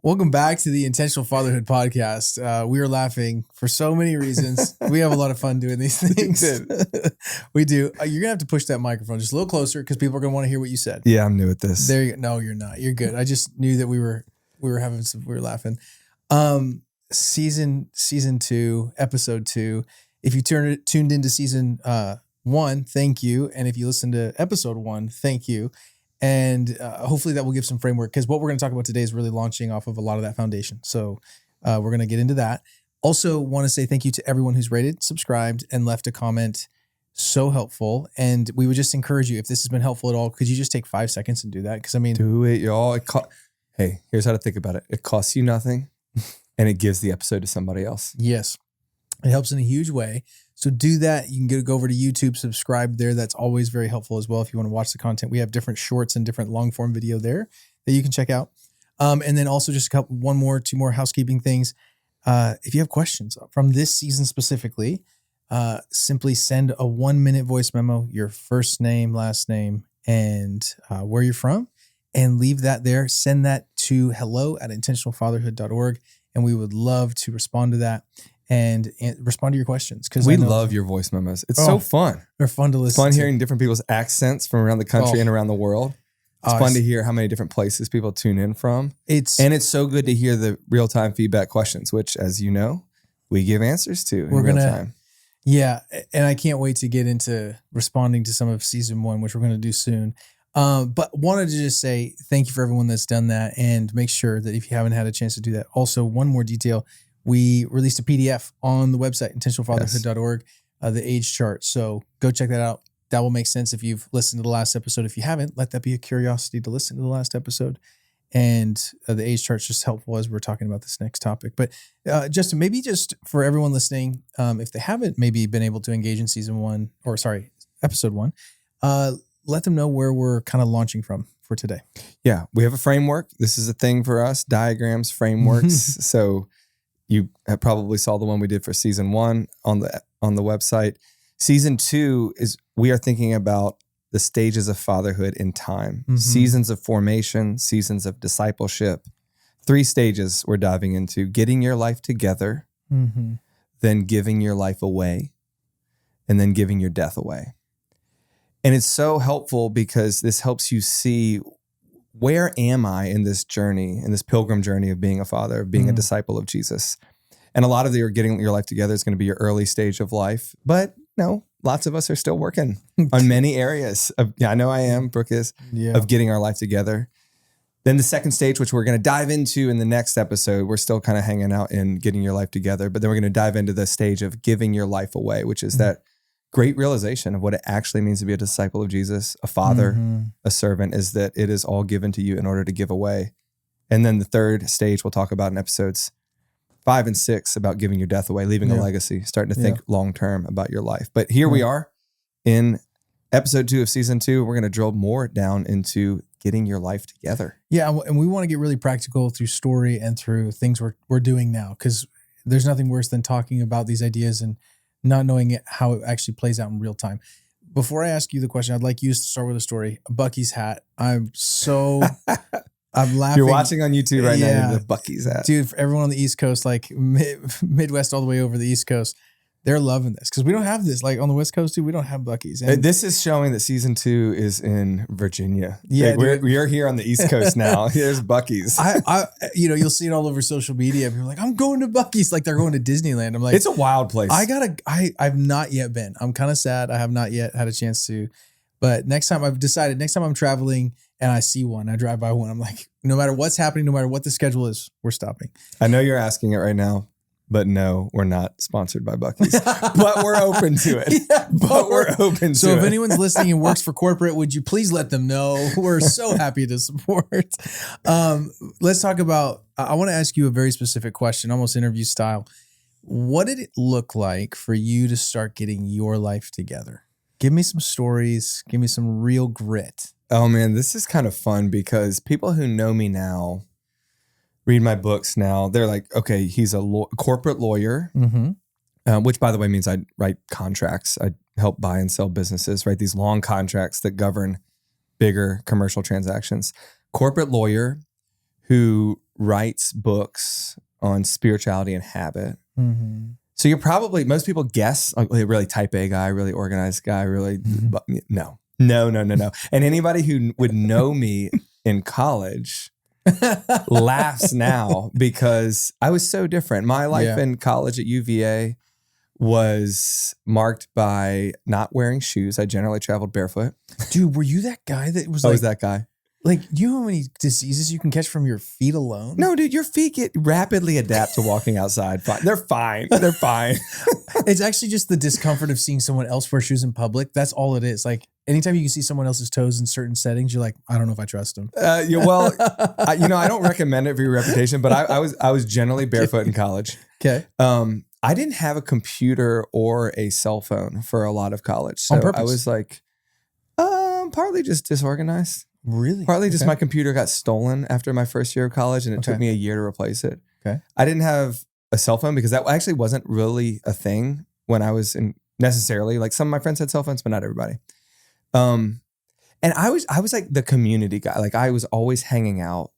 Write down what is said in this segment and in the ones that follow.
Welcome back to the Intentional Fatherhood podcast. We are laughing for so many reasons. We have a lot of fun doing these things. We do. You're going to have to push that microphone just a little closer because people are going to want to hear what you said. Yeah, I'm new at this. There you go. No, you're not. You're good. I just knew that we were laughing. Season 2, episode 2. If you tuned into season 1, thank you. And if you listened to episode 1, thank you. And hopefully that will give some framework, because what we're going to talk about today is really launching off of a lot of that foundation. So we're going to get into that. Also want to say thank you to everyone who's rated, subscribed, and left a comment. So helpful. And we would just encourage you, if this has been helpful at all, could you just take 5 seconds and do that? Because I mean, do it, y'all. Hey, here's how to think about it. It costs you nothing and it gives the episode to somebody else. Yes. It helps in a huge way. So do that. You can go over to YouTube, subscribe there. That's always very helpful as well. If you want to watch the content, we have different shorts and different long form video there that you can check out. And then also just two more housekeeping things. If you have questions from this season specifically, simply send a 1-minute voice memo, your first name, last name, and where you're from, and leave that there. Send that to hello@intentionalfatherhood.org. And we would love to respond to that. And respond to your questions. Because we love your voice memos. It's so fun. They're fun to listen to. It's fun hearing different people's accents from around the country and around the world. It's fun to hear how many different places people tune in from. And it's so good to hear the real-time feedback questions, which, as you know, we give answers to in real time. Yeah. And I can't wait to get into responding to some of season 1, which we're going to do soon. But wanted to just say thank you for everyone that's done that. And make sure that if you haven't had a chance to do that, also one more detail. We released a PDF on the website, intentionalfatherhood.org, the age chart. So go check that out. That will make sense if you've listened to the last episode. If you haven't, let that be a curiosity to listen to the last episode. And the age chart's just helpful as we're talking about this next topic. But just for everyone listening, if they haven't maybe been able to engage in episode 1, let them know where we're kind of launching from for today. Yeah, we have a framework. This is a thing for us, diagrams, frameworks. So you probably saw the one we did for season 1 on the website. Season 2 is we are thinking about the stages of fatherhood in time, seasons of formation, seasons of discipleship. 3 stages we're diving into: getting your life together, then giving your life away, and then giving your death away. And it's so helpful because this helps you see, where am I in this journey, in this pilgrim journey of being a father, of being a disciple of Jesus? And a lot of getting your life together is going to be your early stage of life. But no, lots of us are still working on many areas. I know I am, Brooke is, of getting our life together. Then the second stage, which we're going to dive into in the next episode, we're still kind of hanging out in getting your life together. But then we're going to dive into the stage of giving your life away, which is that great realization of what it actually means to be a disciple of Jesus, a father, a servant, is that it is all given to you in order to give away. And then the third stage we'll talk about in episodes 5 and 6 about giving your death away, leaving a legacy, starting to think long-term about your life. But here we are in episode 2 of season 2. We're going to drill more down into getting your life together. Yeah. And we want to get really practical through story and through things we're doing now, because there's nothing worse than talking about these ideas and not knowing how it actually plays out in real time. Before I ask you the question, I'd like you to start with a story. Bucky's hat. I'm laughing. You're watching on YouTube right now. The Bucky's hat. Dude, for everyone on the East Coast, like Midwest all the way over the East Coast, they're loving this because we don't have this. Like on the West Coast, too, we don't have Bucky's. And this is showing that season 2 is in Virginia. Yeah, like we're here on the East Coast now. There's Bucky's. You'll see it all over social media. People are like, I'm going to Bucky's, like they're going to Disneyland. I'm like, it's a wild place. I've not yet been. I'm kind of sad. I have not yet had a chance to. But next time I'm traveling and I see one, I drive by one, I'm like, no matter what's happening, no matter what the schedule is, we're stopping. I know you're asking it right now. But no, we're not sponsored by Bucky's. But we're open to it. So if anyone's listening and works for corporate, would you please let them know? We're so happy to support. Let's talk about, I want to ask you a very specific question, almost interview style. What did it look like for you to start getting your life together? Give me some stories. Give me some real grit. Oh man, this is kind of fun because people who know me now, read my books now, they're like, okay, he's a corporate lawyer, which by the way means I write contracts. I help buy and sell businesses, write these long contracts that govern bigger commercial transactions. Corporate lawyer who writes books on spirituality and habit. Mm-hmm. So you're probably, most people guess like a really type A guy, really organized guy, really, but no. And anybody who would know me in college laughs now because I was so different. My life in college at UVA was marked by not wearing shoes. I generally traveled barefoot. Dude, were you that guy that was I like, was that guy. like, you know how many diseases you can catch from your feet alone? No, dude, your feet get rapidly adapt to walking outside. They're fine. They're fine. It's actually just the discomfort of seeing someone else wear shoes in public. That's all it is. Like, anytime you can see someone else's toes in certain settings, you're like, I don't know if I trust them. I don't recommend it for your reputation, but I was generally barefoot in college. Okay. I didn't have a computer or a cell phone for a lot of college. So On purpose? I was like, partly just disorganized. Really? Partly just my computer got stolen after my first year of college and it took me a year to replace it. Okay. I didn't have a cell phone because that actually wasn't really a thing when I was in necessarily. Like some of my friends had cell phones, but not everybody. And I was like the community guy. Like I was always hanging out,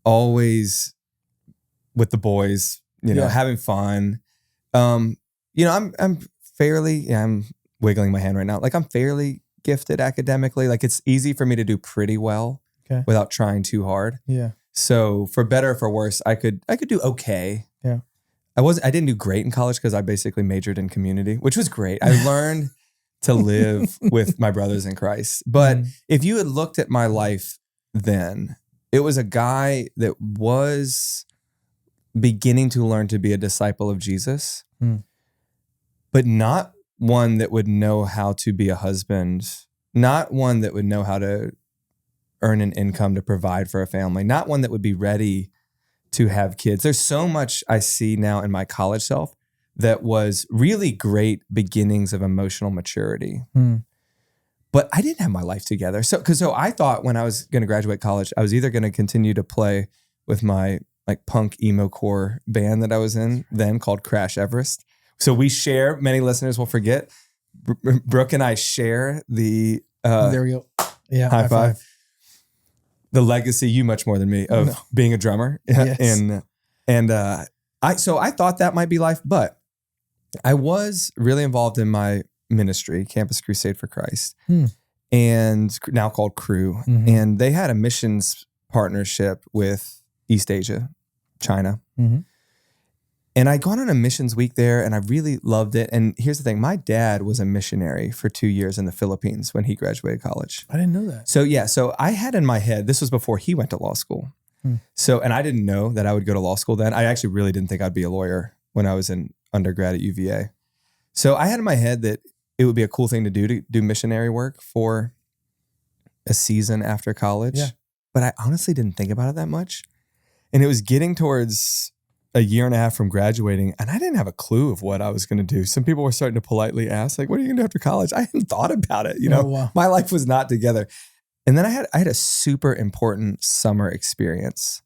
always with the boys, having fun. I'm fairly, I'm wiggling my hand right now. Like I'm fairly gifted academically. Like it's easy for me to do pretty well without trying too hard. Yeah. So for better or for worse, I could do okay. Yeah. I didn't do great in college because I basically majored in community, which was great. I learned to live with my brothers in Christ. But if you had looked at my life then, it was a guy that was beginning to learn to be a disciple of Jesus, but not one that would know how to be a husband, not one that would know how to earn an income to provide for a family, not one that would be ready to have kids. There's so much I see now in my college self that was really great beginnings of emotional maturity. But I didn't have my life together. So I thought when I was going to graduate college, I was either going to continue to play with my like punk emo core band that I was in then called Crash Everest. So we share, many listeners will forget, Brooke and I share the there we go. Yeah. High five. The legacy, you much more than me, of being a drummer. Yes. I thought that might be life, but I was really involved in my ministry, Campus Crusade for Christ, and now called Crew. And they had a missions partnership with East Asia, China. And I'd gone on a missions week there and I really loved it. And here's the thing, my dad was a missionary for 2 years in the Philippines when he graduated college. I didn't know that. So I had in my head, this was before he went to law school. And I didn't know that I would go to law school then. I actually really didn't think I'd be a lawyer when I was in undergrad at UVA. So I had in my head that it would be a cool thing to do missionary work for a season after college. Yeah. But I honestly didn't think about it that much. And it was getting towards a year and a half from graduating, and I didn't have a clue of what I was going to do. Some people were starting to politely ask, like, what are you going to do after college? I hadn't thought about it. My life was not together. And then I had a super important summer experience.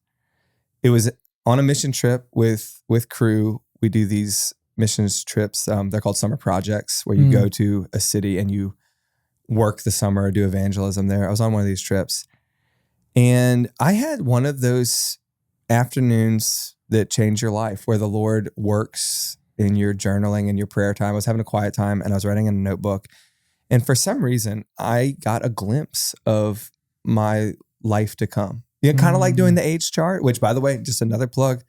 It was on a mission trip with Crew. We do these missions trips. They're called summer projects, where you go to a city and you work the summer, do evangelism there. I was on one of these trips. And I had one of those afternoons that change your life, where the Lord works in your journaling and your prayer time. I was having a quiet time and I was writing in a notebook. And for some reason, I got a glimpse of my life to come. Kind of like doing the age chart, which, by the way, just another plug.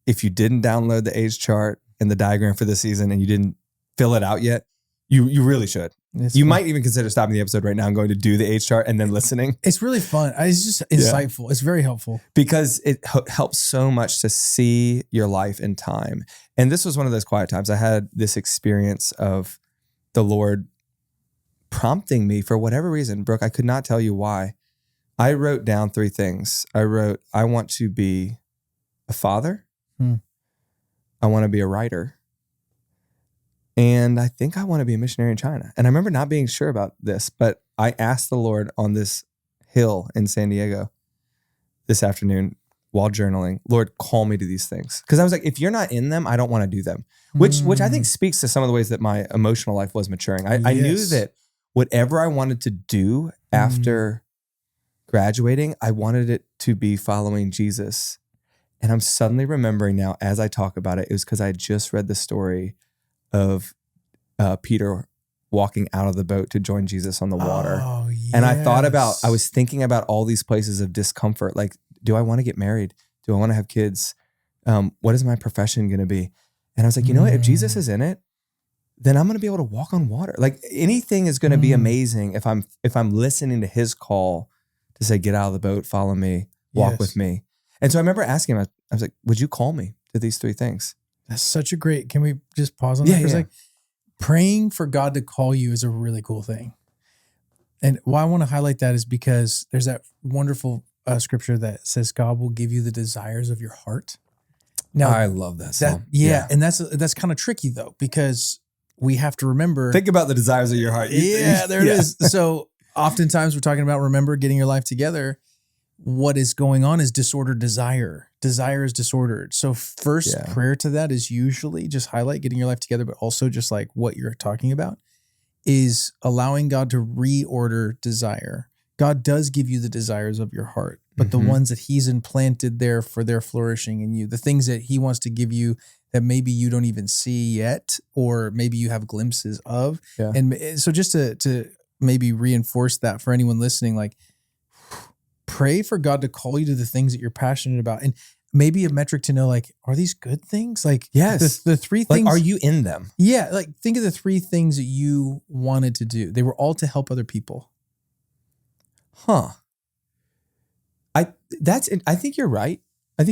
If you didn't download the age chart and the diagram for this season and you didn't fill it out yet, you really should. You might even consider stopping the episode right now and going to do the age chart and then listening. It's really fun. It's just insightful. It's very helpful. Because it helps so much to see your life in time. And this was one of those quiet times. I had this experience of the Lord prompting me for whatever reason. Brooke, I could not tell you why. I wrote down 3 things. I wrote, I want to be a father. I want to be a writer. And I think I want to be a missionary in China. And I remember not being sure about this, but I asked the Lord on this hill in San Diego this afternoon while journaling, Lord, call me to these things. Because I was like, if you're not in them, I don't want to do them. Which I think speaks to some of the ways that my emotional life was maturing. I knew that whatever I wanted to do after graduating, I wanted it to be following Jesus. And I'm suddenly remembering now as I talk about it, it was because I just read the story of Peter walking out of the boat to join Jesus on the water. Oh, And I yes. was thinking about all these places of discomfort. Like, do I want to get married? Do I want to have kids? What is my profession going to be? And I was like, you know what? If Jesus is in it, then I'm going to be able to walk on water. Like anything is going to be amazing if I'm listening to his call to say, get out of the boat, follow me, walk with me. And so I remember asking him, I was like, would you call me to these three things? That's such a great, can we just pause on that for a sec? Praying for God to call you is a really cool thing. And why I want to highlight that is because there's that wonderful scripture that says God will give you the desires of your heart. Now, I love that psalm. And that's kind of tricky though, because we have to remember. Think about the desires of your heart. There it is. So oftentimes we're talking about remember getting your life together. What is going on is disordered desire. Desire is disordered. So first prayer to that is usually just highlight getting your life together, but also just like what you're talking about is allowing God to reorder desire. God does give you the desires of your heart, but the ones that he's implanted there for their flourishing in you, the things that he wants to give you that maybe you don't even see yet, or maybe you have glimpses of. Yeah. And so just to maybe reinforce that for anyone listening, like pray for God to call you to the things that you're passionate about. And maybe a metric to know, like, are these good things? Like, yes, the three things. Like, are you in them? Yeah. Like think of the three things that you wanted to do. They were all to help other people. Huh. I think you're right. I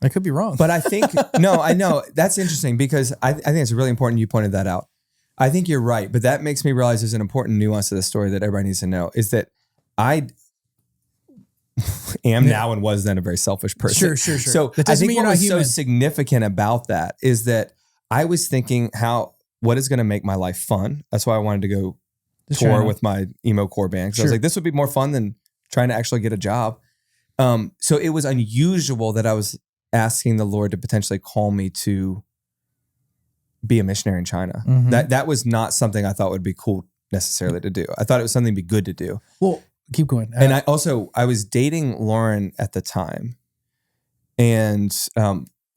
could be wrong. But I think, no, I know. That's interesting because I think it's really important you pointed that out. I think you're right. But that makes me realize there's an important nuance to the story that everybody needs to know is that I am now and was then a very selfish person. Sure. So I think what was so significant about that is that I was thinking what is going to make my life fun? That's why I wanted to go tour with my emo core band. So I was like, this would be more fun than trying to actually get a job. So it was unusual that I was asking the Lord to potentially call me to be a missionary in China. That was not something I thought would be cool necessarily to do. I thought it was something to be good to do. Well, keep going. And I was dating Lauren at the time. And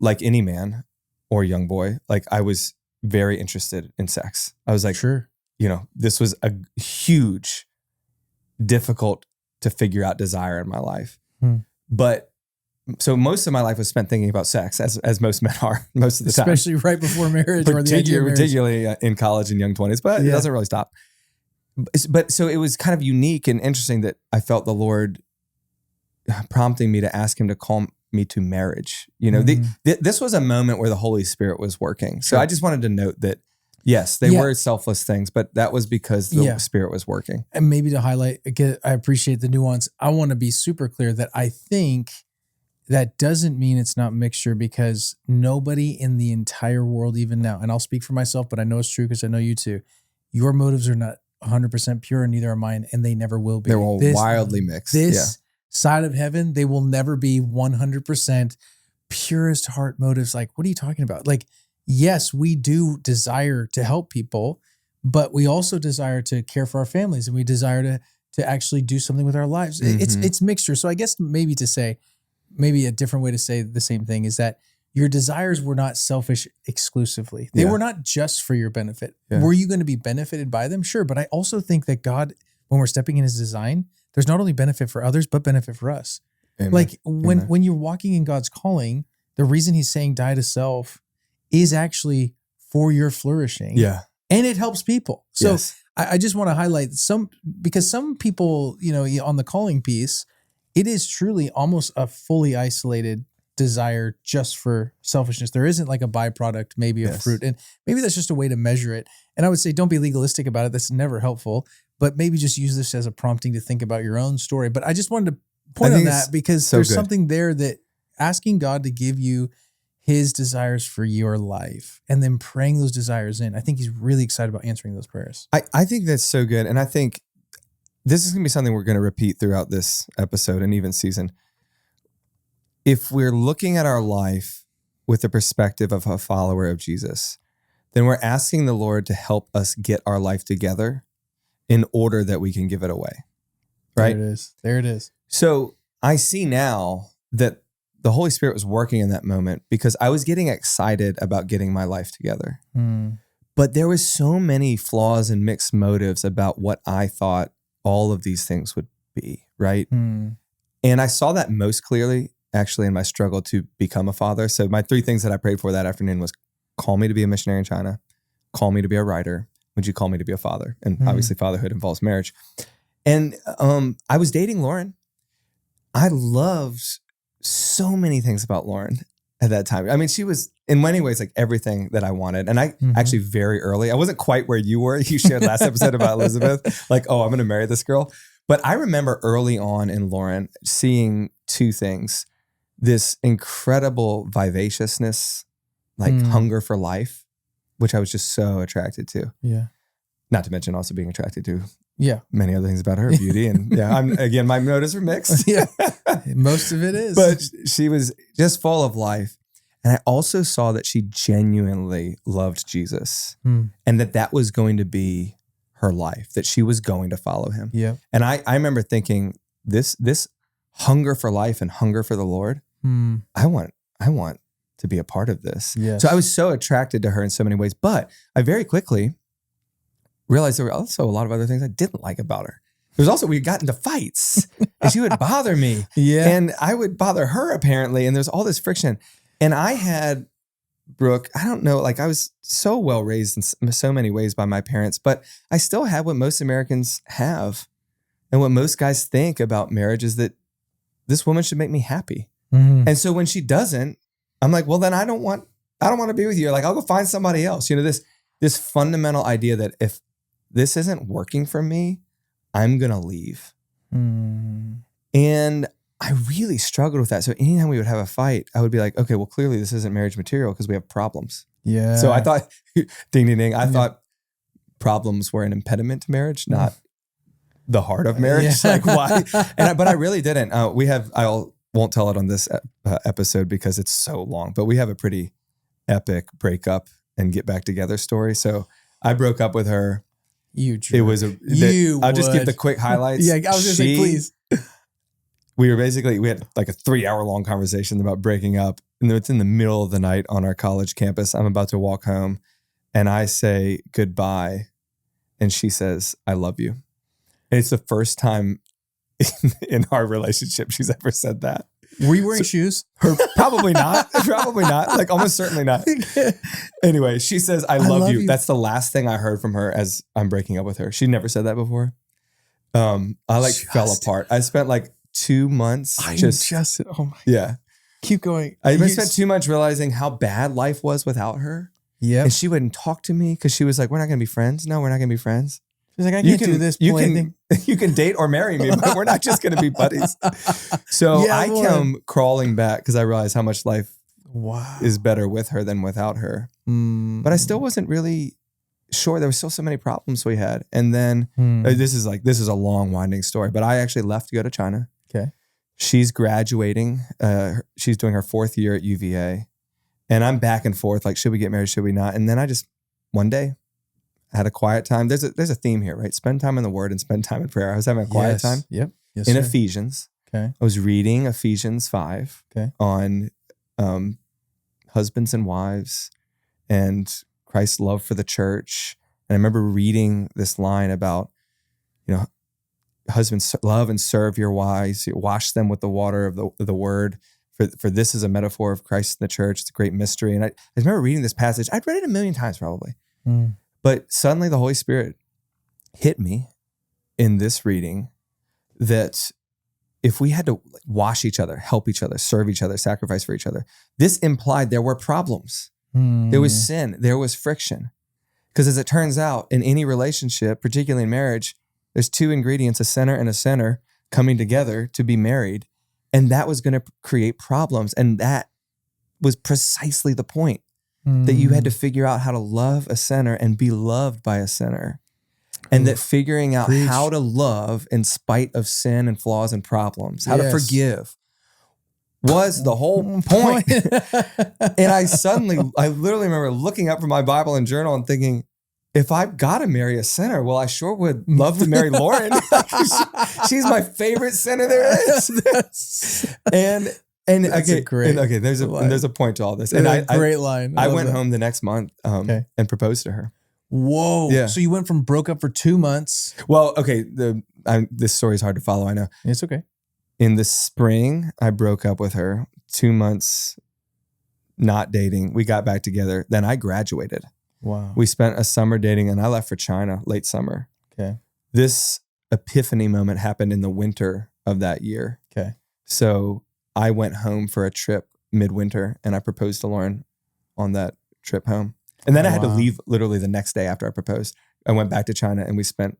like any man or young boy, like I was very interested in sex. I was like, sure. This was a huge, difficult to figure out desire in my life. But so most of my life was spent thinking about sex, as most men are most of the time. Especially right before marriage or the idea of marriage. Particularly in college and young 20s, but it doesn't really stop. But so it was kind of unique and interesting that I felt the Lord prompting me to ask him to call me to marriage. This was a moment where the Holy Spirit was working. So I just wanted to note that, yes, they were selfless things, but that was because the Spirit was working. And maybe to highlight, again, I appreciate the nuance. I want to be super clear that I think that doesn't mean it's not mixture, because nobody in the entire world, even now, and I'll speak for myself, but I know it's true because I know you too, your motives are not 100% pure and neither are mine, and they never will be. They're all wildly mixed. This side of heaven, they will never be 100% purest heart motives. Like, what are you talking about? Like, yes, we do desire to help people, but we also desire to care for our families, and we desire to actually do something with our lives. It's mixture. So I guess maybe a different way to say the same thing is that your desires were not selfish exclusively. They were not just for your benefit. Yeah. Were you going to be benefited by them? Sure. But I also think that God, when we're stepping in his design, there's not only benefit for others, but benefit for us. Amen. Like when you're walking in God's calling, the reason he's saying die to self is actually for your flourishing. Yeah. And it helps people. So I just want to highlight because some people, on the calling piece, it is truly almost a fully isolated desire just for selfishness. There isn't like a byproduct, maybe of fruit. And maybe that's just a way to measure it. And I would say, don't be legalistic about it. That's never helpful, but maybe just use this as a prompting to think about your own story. But I just wanted to point on that because there's something there that asking God to give you his desires for your life and then praying those desires in. I think he's really excited about answering those prayers. I think that's so good. And I think this is going to be something we're going to repeat throughout this episode and even season. If we're looking at our life with the perspective of a follower of Jesus, then we're asking the Lord to help us get our life together in order that we can give it away. Right? There it is. So I see now that the Holy Spirit was working in that moment because I was getting excited about getting my life together. But there was so many flaws and mixed motives about what I thought all of these things would be, right? And I saw that most clearly actually in my struggle to become a father. So my 3 things that I prayed for that afternoon was call me to be a missionary in China, call me to be a writer, would you call me to be a father? And obviously fatherhood involves marriage. And I was dating Lauren. I loved so many things about Lauren at that time. I mean, she was in many ways like everything that I wanted. And I actually very early, I wasn't quite where you were. You shared last episode about Elizabeth, like, oh, I'm going to marry this girl. But I remember early on in Lauren seeing 2 things, this incredible vivaciousness, like hunger for life, which I was just so attracted to. Yeah. Not to mention also being attracted to many other things about her, beauty. And again, my motives were mixed. Most of it is. But she was just full of life. And I also saw that she genuinely loved Jesus and that was going to be her life, that she was going to follow him. Yeah. And I remember thinking this hunger for life and hunger for the Lord, I want to be a part of this. Yes. So I was so attracted to her in so many ways, but I very quickly realized there were also a lot of other things I didn't like about her. There's also, we got into fights and she would bother me and I would bother her apparently. And there's all this friction. And I had, Brooke, I don't know, like I was so well raised in so many ways by my parents, but I still had what most Americans have. And what most guys think about marriage is that this woman should make me happy. And so when she doesn't, I'm like, well, then I don't want to be with you. Like, I'll go find somebody else. You know, this fundamental idea that if this isn't working for me, I'm going to leave. And I really struggled with that. So anytime we would have a fight, I would be like, okay, well, clearly this isn't marriage material because we have problems. Yeah. So I thought, ding, ding, ding. I thought problems were an impediment to marriage, not the heart of marriage. Like why? But I really didn't. I won't tell it on this episode because it's so long, but we have a pretty epic breakup and get back together story. So I broke up with her. You jerk. It was I'll just give the quick highlights. I was going to say, please. We had like a 3-hour long conversation about breaking up. And it's in the middle of the night on our college campus. I'm about to walk home and I say goodbye. And she says, I love you. And it's the first time in our relationship she's ever said that. Were you wearing shoes? Probably not. Probably not. Like almost certainly not. Anyway, she says, I love you. That's the last thing I heard from her as I'm breaking up with her. She never said that before. I fell apart. I spent like 2 months. Oh my. Keep going. I spent 2 months realizing how bad life was without her. Yeah. And she wouldn't talk to me because she was like, we're not going to be friends. No, we're not going to be friends. She's like, I can't do this. You can date or marry me, but we're not just going to be buddies. So I come crawling back because I realized how much life is better with her than without her. But I still wasn't really sure. There were still so many problems we had. And then this is a long winding story, but I actually left to go to China. Okay. She's graduating. She's doing her 4th year at UVA. And I'm back and forth. Like, should we get married? Should we not? And then I just, one day, had a quiet time. There's a theme here, right? Spend time in the Word and spend time in prayer. I was having a quiet time. Yep. Yes, in sir. Ephesians. Okay. I was reading Ephesians 5 on husbands and wives and Christ's love for the church. And I remember reading this line about, husbands, love and serve your wives, wash them with the water of the word. For this is a metaphor of Christ in the church. It's a great mystery. And I remember reading this passage. I'd read it a million times probably. But suddenly the Holy Spirit hit me in this reading that if we had to wash each other, help each other, serve each other, sacrifice for each other, this implied there were problems. There was sin. There was friction. Because as it turns out, in any relationship, particularly in marriage, there's 2 ingredients, a sinner and a sinner, coming together to be married. And that was going to create problems. And that was precisely the point. That you had to figure out how to love a sinner and be loved by a sinner. And that figuring out how to love in spite of sin and flaws and problems, how to forgive was the whole point. And I literally remember looking up from my Bible and journal and thinking, if I've got to marry a sinner, well, I sure would love to marry Lauren. She's my favorite sinner there is. And And That's okay, a great there's line. a point to all this. And And great line. I love went that. home the next month and proposed to her. Whoa. Yeah. So you went from broke up for 2 months. Well, okay, this story is hard to follow, I know. It's okay. In the spring, I broke up with her. 2 months not dating. We got back together. Then I graduated. Wow. We spent a summer dating and I left for China late summer. Okay. This epiphany moment happened in the winter of that year. Okay. So I went home for a trip midwinter and I proposed to Lauren on that trip home. And then I had to leave literally the next day after I proposed. I went back to China and we spent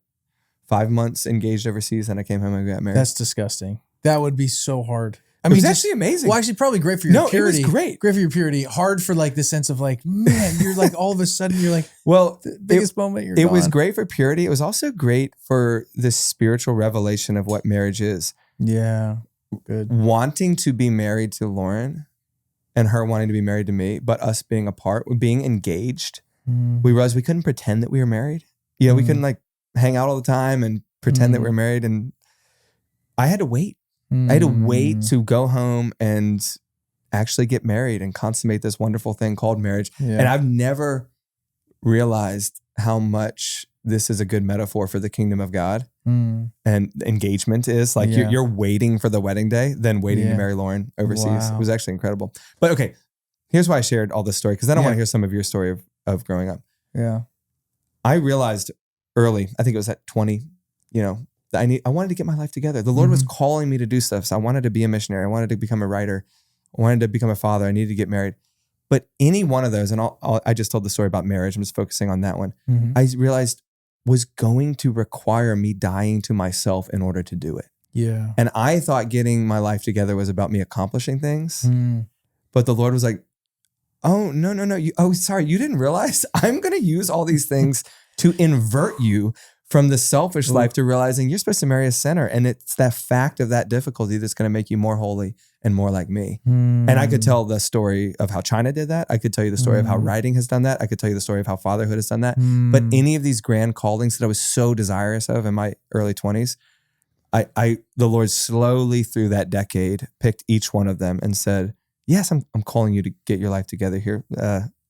5 months engaged overseas and I came home and we got married. That's disgusting. That would be so hard. I It mean, was actually amazing. Well, actually, probably great for your purity. It was great. Great for your purity. Hard for like the sense of like, man, you're like all of a sudden you're like, well, the biggest moment you're It gone. was great for purity. It was also great for this spiritual revelation of what marriage is. Yeah. Good. Wanting to be married to Lauren and her wanting to be married to me, but us being apart, being engaged, we realized we couldn't pretend that we were married. You know, we couldn't like hang out all the time and pretend that we were married. And I had to wait. I had to wait to go home and actually get married and consummate this wonderful thing called marriage. Yeah. And I've never realized how much this is a good metaphor for the kingdom of God. And engagement is like you're waiting for the wedding day, then waiting to marry Lauren overseas. Wow. It was actually incredible. But okay, here's why I shared all this story, because then I want to hear some of your story of growing up. Yeah. I realized early, I think it was at 20, I wanted to get my life together. The Lord was calling me to do stuff. So I wanted to be a missionary. I wanted to become a writer. I wanted to become a father. I needed to get married. But any one of those, and I just told the story about marriage. I'm just focusing on that one. I realized was going to require me dying to myself in order to do it. Yeah. And I thought getting my life together was about me accomplishing things. But the Lord was like, oh, no. Sorry, you didn't realize I'm going to use all these things to invert you from the selfish life to realizing you're supposed to marry a sinner. And it's that fact of that difficulty that's going to make you more holy and more like me. And I could tell the story of how China did that. I could tell you the story of how writing has done that. I could tell you the story of how fatherhood has done that. But any of these grand callings that I was so desirous of in my early 20s, the Lord slowly through that decade picked each one of them and said, yes, I'm calling you to get your life together here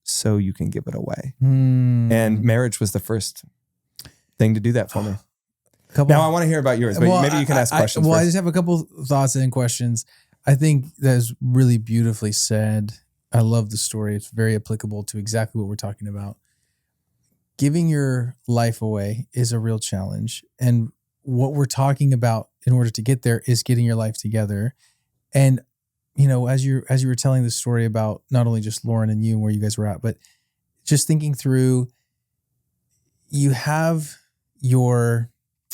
so you can give it away. And marriage was the first thing to do that for me. Now I want to hear about yours, but maybe you can ask questions first. I just have a couple thoughts and questions. I think that's really beautifully said. I love the story. It's very applicable to exactly what we're talking about. Giving your life away is a real challenge. And what we're talking about in order to get there is getting your life together. And, as you were telling the story about not only just Lauren and you and where you guys were at, but just thinking through, you have your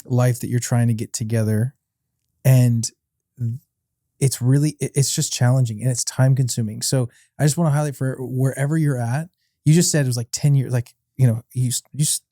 life that you're trying to get together, and it's just challenging and it's time consuming. So I just want to highlight for wherever you're at, you just said it was like 10 years, like, you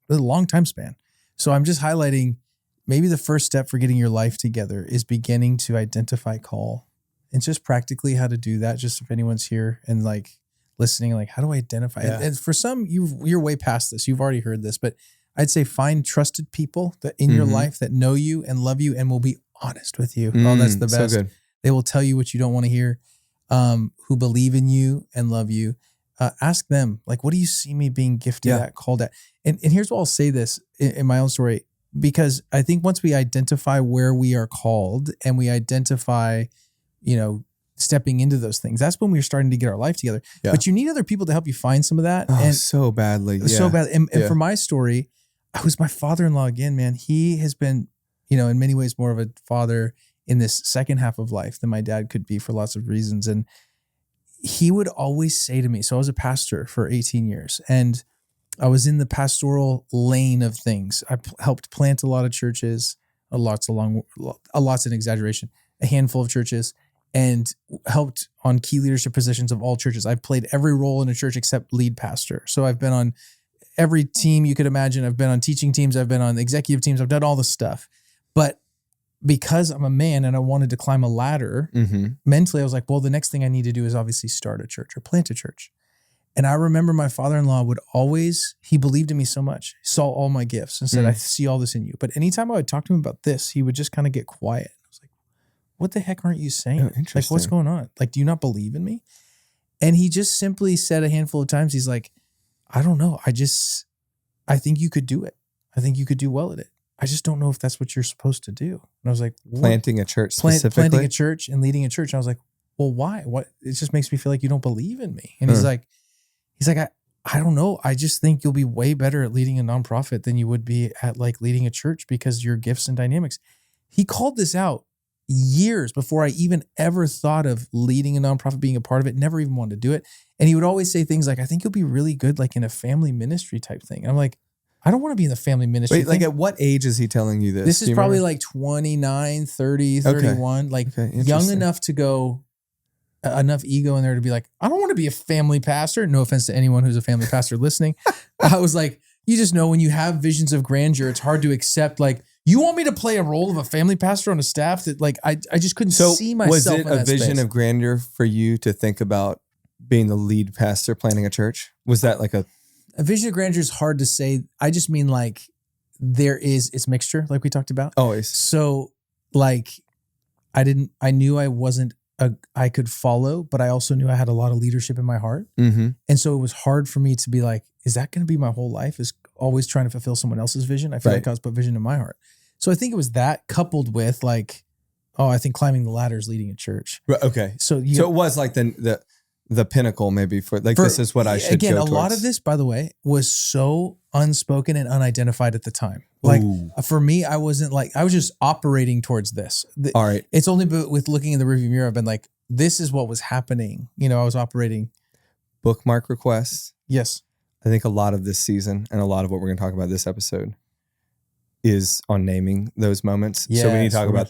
a long time span. So I'm just highlighting maybe the first step for getting your life together is beginning to identify call, and just practically how to do that. Just if anyone's here and like listening, like, how do I identify it? And for some, you're way past this. You've already heard this, but I'd say find trusted people that in your life that know you and love you and will be honest with you. Oh, that's the best. So good. They will tell you what you don't want to hear, who believe in you and love you. Ask them, like, what do you see me being gifted at, called at? And here's what I'll say this in my own story, because I think once we identify where we are called and we identify, stepping into those things, that's when we're starting to get our life together. Yeah. But you need other people to help you find some of that. Oh, so badly. So bad. And for my story, I was my father-in-law again, man. He has been, in many ways more of a father in this second half of life than my dad could be for lots of reasons. And he would always say to me, so I was a pastor for 18 years and I was in the pastoral lane of things. I helped plant a lot of churches, a lot's an exaggeration, a handful of churches, and helped on key leadership positions of all churches. I've played every role in a church except lead pastor. So I've been on every team you could imagine. I've been on teaching teams. I've been on executive teams. I've done all this stuff. But because I'm a man and I wanted to climb a ladder, mentally I was like, well, the next thing I need to do is obviously start a church or plant a church. And I remember my father-in-law would always, he believed in me so much, saw all my gifts and said, I see all this in you. But anytime I would talk to him about this, he would just kind of get quiet. I was like, what the heck aren't you saying? Oh, Like, interesting. what's going on? Like, do you not believe in me? And he just simply said a handful of times, he's like, I don't know. I think you could do it. I think you could do well at it. I just don't know if that's what you're supposed to do. And I was like, what? Planting a church specifically? Planting a church and leading a church. And I was like, well, why? What? It just makes me feel like you don't believe in me. And he's like, I don't know. I just think you'll be way better at leading a nonprofit than you would be at like leading a church because your gifts and dynamics. He called this out years before I even ever thought of leading a nonprofit, being a part of it, never even wanted to do it. And he would always say things like, I think you'll be really good like in a family ministry type thing. And I'm like, I don't want to be in the family ministry. Wait, like at what age is he telling you this? This is probably like 29, 30, 31, like young enough to go, enough ego in there to be like, I don't want to be a family pastor. No offense to anyone who's a family pastor listening. I was like, you just know when you have visions of grandeur, it's hard to accept like, you want me to play a role of a family pastor on a staff that like, I just couldn't see myself in that was it a vision space. of grandeur for you to think about being the lead pastor planning a church? Was that like a vision of grandeur is hard to say. I just mean like it's mixture like we talked about. always? So like I knew I wasn't I could follow, but I also knew I had a lot of leadership in my heart. Mm-hmm. And so it was hard for me to be like, is that going to be my whole life? Is always trying to fulfill someone else's vision? I feel like I was put vision in my heart. So I think it was that coupled with like, I think climbing the ladder is leading a church. Right, okay. So it was like the pinnacle maybe for this is what I should again, go a lot of this, by the way, was so unspoken and unidentified at the time. Like for me, I wasn't like, I was just operating towards this. All right. It's only with looking in the rearview mirror, I've been like, this is what was happening. I was operating. Bookmark requests. Yes. I think a lot of this season and a lot of what we're going to talk about this episode is on naming those moments. Yes, so we need to talk about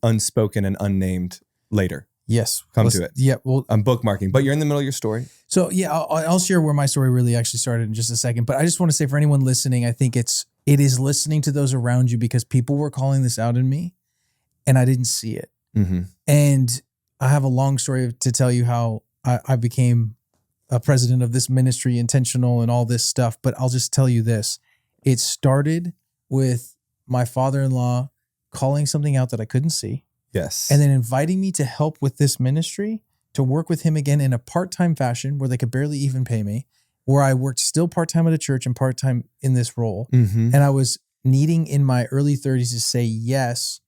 unspoken and unnamed later. Yes. Come to it. Yeah. Well, I'm bookmarking, but you're in the middle of your story. So yeah, I'll share where my story really actually started in just a second. But I just want to say for anyone listening, I think it is listening to those around you because people were calling this out in me and I didn't see it. Mm-hmm. And I have a long story to tell you how I became a president of this ministry, intentional and all this stuff. But I'll just tell you this. It started with my father-in-law calling something out that I couldn't see. Yes. And then inviting me to help with this ministry, to work with him again in a part-time fashion where they could barely even pay me, where I worked still part-time at a church and part-time in this role. Mm-hmm. And I was needing in my early 30s to say yes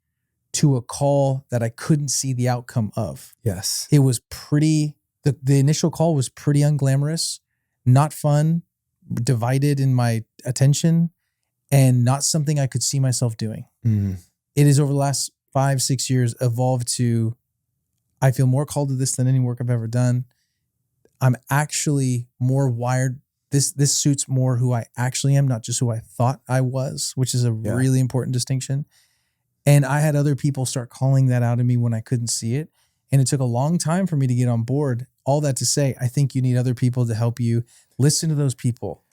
to a call that I couldn't see the outcome of. Yes. It was pretty, the initial call was pretty unglamorous, not fun, divided in my attention, and not something I could see myself doing. Mm. It is over the last 5-6 years evolved to, I feel more called to this than any work I've ever done. I'm actually more wired. This suits more who I actually am, not just who I thought I was, which is a really important distinction. And I had other people start calling that out of me when I couldn't see it. And it took a long time for me to get on board. All that to say, I think you need other people to help you. Listen to those people.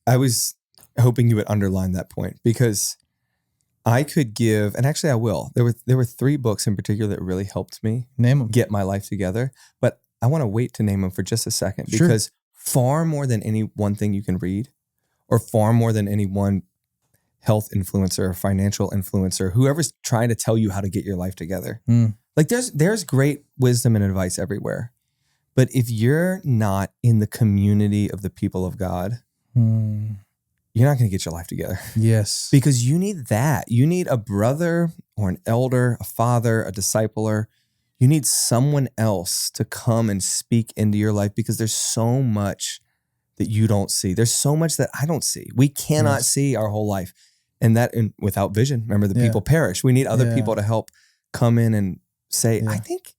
I was hoping you would underline that point because I could give, and actually I will. There were 3 books in particular that really helped me Name them. get my life together. But I want to wait to name them for just a second because far more than any one thing you can read, or far more than any one health influencer or financial influencer, whoever's trying to tell you how to get your life together. Like there's great wisdom and advice everywhere. But if you're not in the community of the people of God, you're not going to get your life together. Yes. Because you need that. You need a brother or an elder, a father, a discipler. You need someone else to come and speak into your life because there's so much that you don't see. There's so much that I don't see. We cannot see our whole life. And without vision, remember, the people perish. We need other people to help come in and say, I think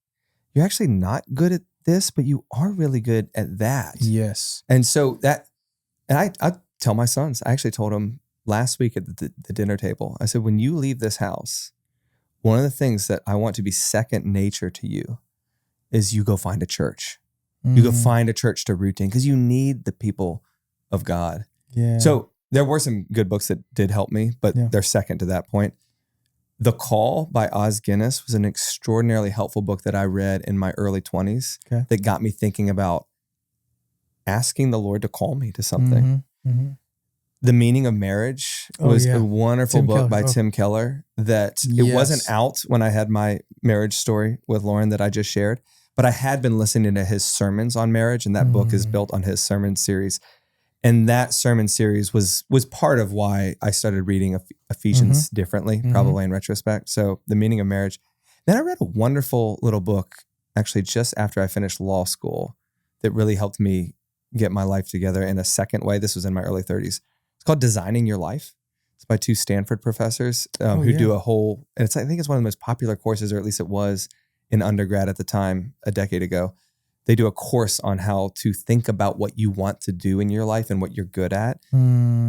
you're actually not good at this, but you are really good at that. Yes. And so I tell my sons, I actually told them last week at the dinner table, I said, when you leave this house, one of the things that I want to be second nature to you is you go find a church. You go find a church to root in because you need the people of God. Yeah. So there were some good books that did help me, but they're second to that point. The Call by Os Guinness was an extraordinarily helpful book that I read in my early 20s that got me thinking about asking the Lord to call me to something. The Meaning of Marriage Oh, was yeah. a wonderful Tim book Keller. by Oh. Tim Keller that it Yes. wasn't out when I had my marriage story with Lauren that I just shared, but I had been listening to his sermons on marriage, and that book is built on his sermon series. And that sermon series was part of why I started reading Ephesians differently, probably in retrospect. So The Meaning of Marriage. Then I read a wonderful little book, actually just after I finished law school, that really helped me get my life together in a second way. This was in my early 30s. It's called Designing Your Life. It's by two Stanford professors who do a whole, and I think it's one of the most popular courses, or at least it was in undergrad at the time, a decade ago. They do a course on how to think about what you want to do in your life and what you're good at.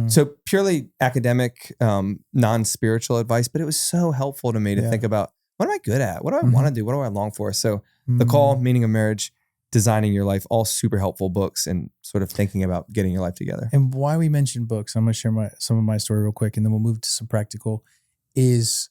So purely academic, non-spiritual advice, but it was so helpful to me to think about, what am I good at? What do I want to do? What do I long for? So The Call, Meaning of Marriage, Designing Your Life, all super helpful books and sort of thinking about getting your life together. And why we mentioned books, I'm going to share some of my story real quick, and then we'll move to some practical, is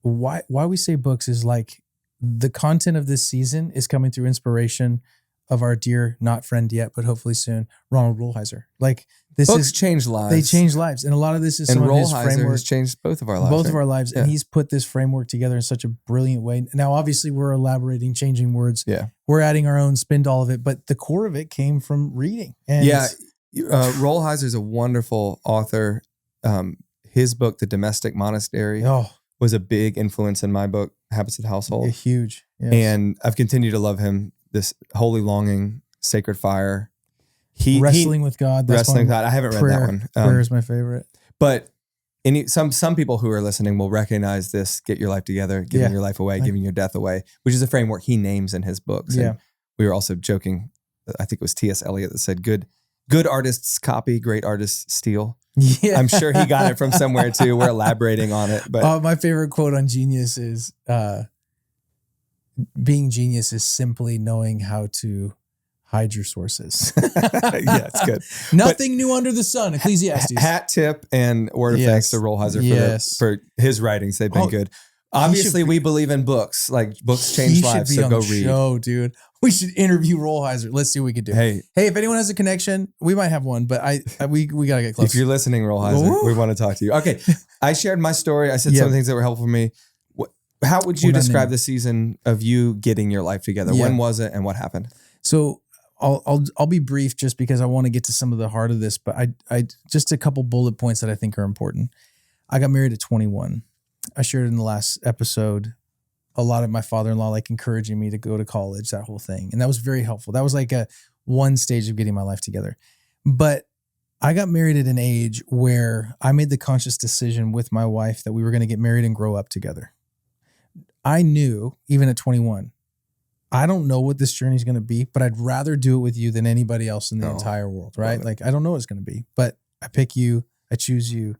why we say books is like the content of this season is coming through inspiration of our dear, not friend yet, but hopefully soon, Ronald Rolheiser. Like this Books change lives. They change lives. And a lot of this is and some of his Rolheiser framework. has changed both of our lives. Both right? of our lives. Yeah. And he's put this framework together in such a brilliant way. Now, obviously, we're elaborating, changing words. Yeah. We're adding our own spin to all of it. But the core of it came from reading. And Rolheiser is a wonderful author. His book, The Domestic Monastery, was a big influence in my book, Habits of the Household. Huge. Yes. And I've continued to love him. This Holy Longing, Sacred Fire. Wrestling with God. That's Wrestling with God. I haven't read that one. Prayer is my favorite. But some people who are listening will recognize this: get your life together, giving your life away, giving your death away, which is a framework he names in his books. Yeah. And we were also joking. I think it was T.S. Eliot that said, "Good artists copy, great artists steal." Yeah. I'm sure he got it from somewhere too. We're elaborating on it, but my favorite quote on genius is, "Being genius is simply knowing how to hide your sources." yeah, it's good. Nothing new under the sun. Ecclesiastes. Hat tip and word of thanks to Rolheiser for his writings. They've been good. Obviously, we believe in books. Like books change lives, so go read. Show, dude. We should interview Rolheiser. Let's see what we can do. Hey, if anyone has a connection, we might have one, but we gotta get close. If you're listening, Rolheiser, we want to talk to you. Okay, I shared my story. I said some things that were helpful for me. How would you describe the season of you getting your life together? When was it, and what happened? So I'll be brief, just because I want to get to some of the heart of this, but I just a couple bullet points that I think are important. I got married at 21. I shared in the last episode a lot of my father-in-law like encouraging me to go to college, that whole thing. And that was very helpful. That was like one stage of getting my life together. But I got married at an age where I made the conscious decision with my wife that we were going to get married and grow up together. I knew, even at 21, I don't know what this journey is going to be, but I'd rather do it with you than anybody else in the entire world, right? Like, I don't know what it's going to be, but I pick you, I choose you,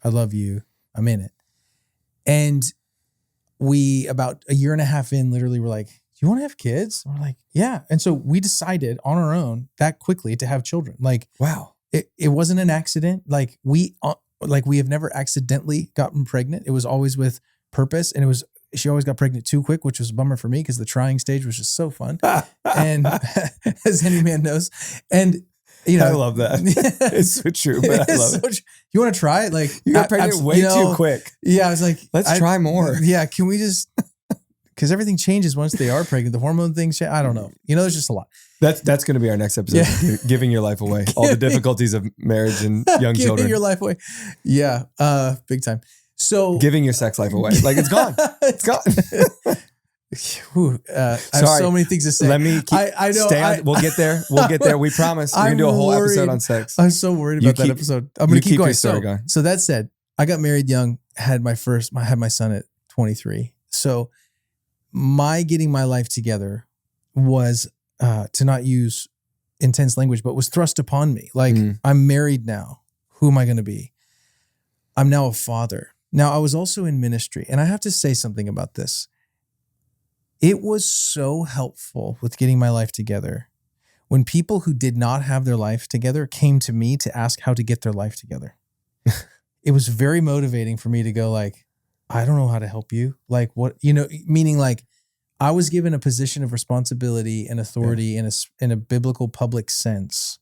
I love you, I'm in it. And we, about a year and a half in, literally were like, do you want to have kids? And we're like, yeah. And so we decided on our own that quickly to have children. Like, wow. It wasn't an accident. Like we have never accidentally gotten pregnant. It was always with purpose. And she always got pregnant too quick, which was a bummer for me because the trying stage was just so fun. And as any man knows, and I love that. It's so true, but I love it. You want to try it? Like, you got pregnant way too quick. Yeah. I was like, let's try more. Yeah. Can we just, because everything changes once they are pregnant. The hormone things change. I don't know. There's just a lot. That's going to be our next episode. Yeah. Giving your life away. All the difficulties of marriage and young children. Giving your life away. Yeah. Big time. So giving your sex life away. Like, it's gone. It's gone. I have so many things to say. Let me keep, I know. We'll get there. We'll get there. We promise. We're going to do a whole episode on sex. I'm so worried about that episode. I'm going to keep going. Your story going. So that said, I got married young, had my son at 23. So my getting my life together was, to not use intense language, but was thrust upon me. Like, I'm married now. Who am I going to be? I'm now a father. Now, I was also in ministry, and I have to say something about this. It was so helpful with getting my life together when people who did not have their life together came to me to ask how to get their life together. It was very motivating for me to go like, I don't know how to help you. Like, what, meaning like I was given a position of responsibility and authority in a biblical public sense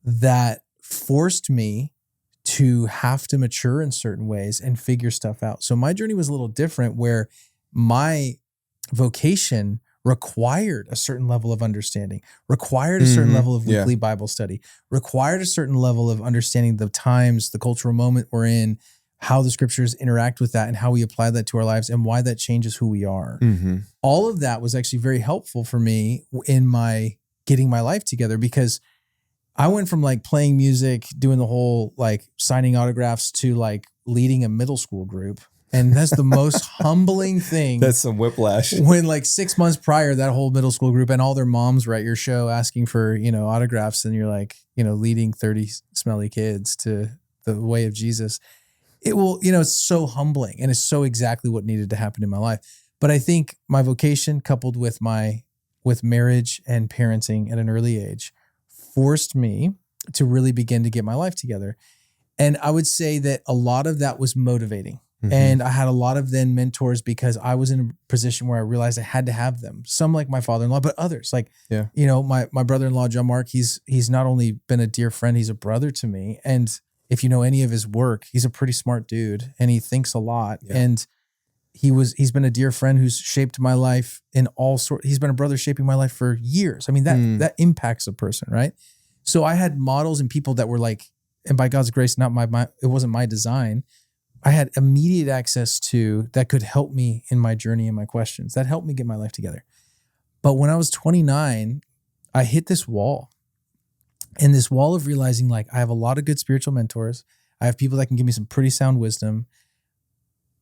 that forced me to have to mature in certain ways and figure stuff out. So my journey was a little different, where my vocation required a certain level of understanding, required a certain level of weekly Bible study, required a certain level of understanding the times, the cultural moment we're in, how the scriptures interact with that and how we apply that to our lives and why that changes who we are. All of that was actually very helpful for me in my getting my life together, because I went from like playing music, doing the whole like signing autographs, to like leading a middle school group. And that's the most humbling thing. That's some whiplash. When like 6 months prior, that whole middle school group and all their moms were at your show asking for, autographs, and you're like, leading 30 smelly kids to the way of Jesus. It will, it's so humbling, and it's so exactly what needed to happen in my life. But I think my vocation, coupled with marriage and parenting at an early age, forced me to really begin to get my life together. And I would say that a lot of that was motivating. And I had a lot of then mentors, because I was in a position where I realized I had to have them. Some like my father-in-law, but others like, my brother-in-law, John Mark, he's not only been a dear friend, he's a brother to me. And if you know any of his work, he's a pretty smart dude and he thinks a lot. Yeah. And he's been a dear friend who's shaped my life in all sorts. He's been a brother shaping my life for years. I mean, that impacts a person, right? So I had models and people that were like, and by God's grace, it wasn't my design. I had immediate access to that could help me in my journey and my questions. That helped me get my life together. But when I was 29, I hit this wall. And this wall of realizing, like, I have a lot of good spiritual mentors. I have people that can give me some pretty sound wisdom,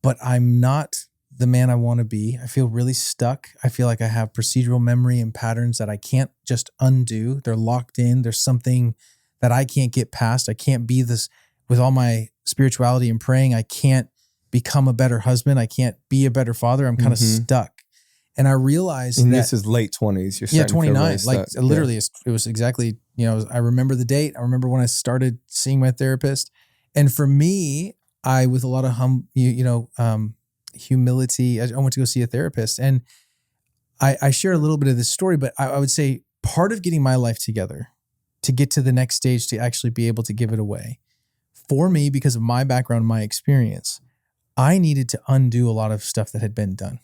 but I'm not the man I want to be. I feel really stuck. I feel like I have procedural memory and patterns that I can't just undo. They're locked in. There's something that I can't get past. I can't be this with all my spirituality and praying. I can't become a better husband. I can't be a better father. I'm kind of stuck. And I realized and that this is late 20s. You're 29. Really like literally, it was exactly, I remember the date. I remember when I started seeing my therapist. And for me, with a lot of humility, I went to go see a therapist. And I share a little bit of this story, but I would say part of getting my life together to get to the next stage, to actually be able to give it away, for me, because of my background, my experience, I needed to undo a lot of stuff that had been done.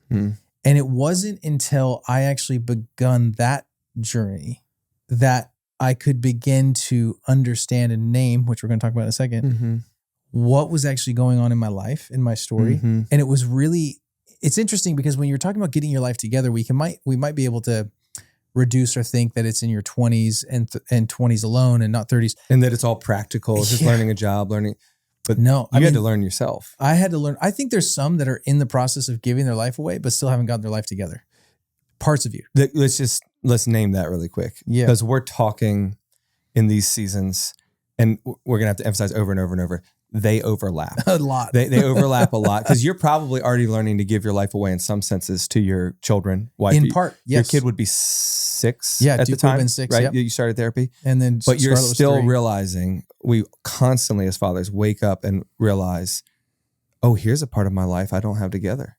And it wasn't until I actually begun that journey that I could begin to understand and name, which we're going to talk about in a second, what was actually going on in my life, in my story. And it was really, it's interesting because when you're talking about getting your life together, we might be able to reduce or think that it's in your 20s and 20s alone and not 30s. And that it's all practical, just learning a job, but no, you had to learn yourself. I had to learn. I think there's some that are in the process of giving their life away, but still haven't gotten their life together. Parts of you. Let's name that really quick. Yeah. Because we're talking in these seasons, and we're going to have to emphasize over and over and over, they overlap. A lot. They overlap a lot, because you're probably already learning to give your life away in some senses to your children. Wife. In part, yes. Your kid would be 6 at the time, been 6, right? Yep. You started therapy. And then but you're still realizing, we constantly as fathers wake up and realize, oh, here's a part of my life I don't have together.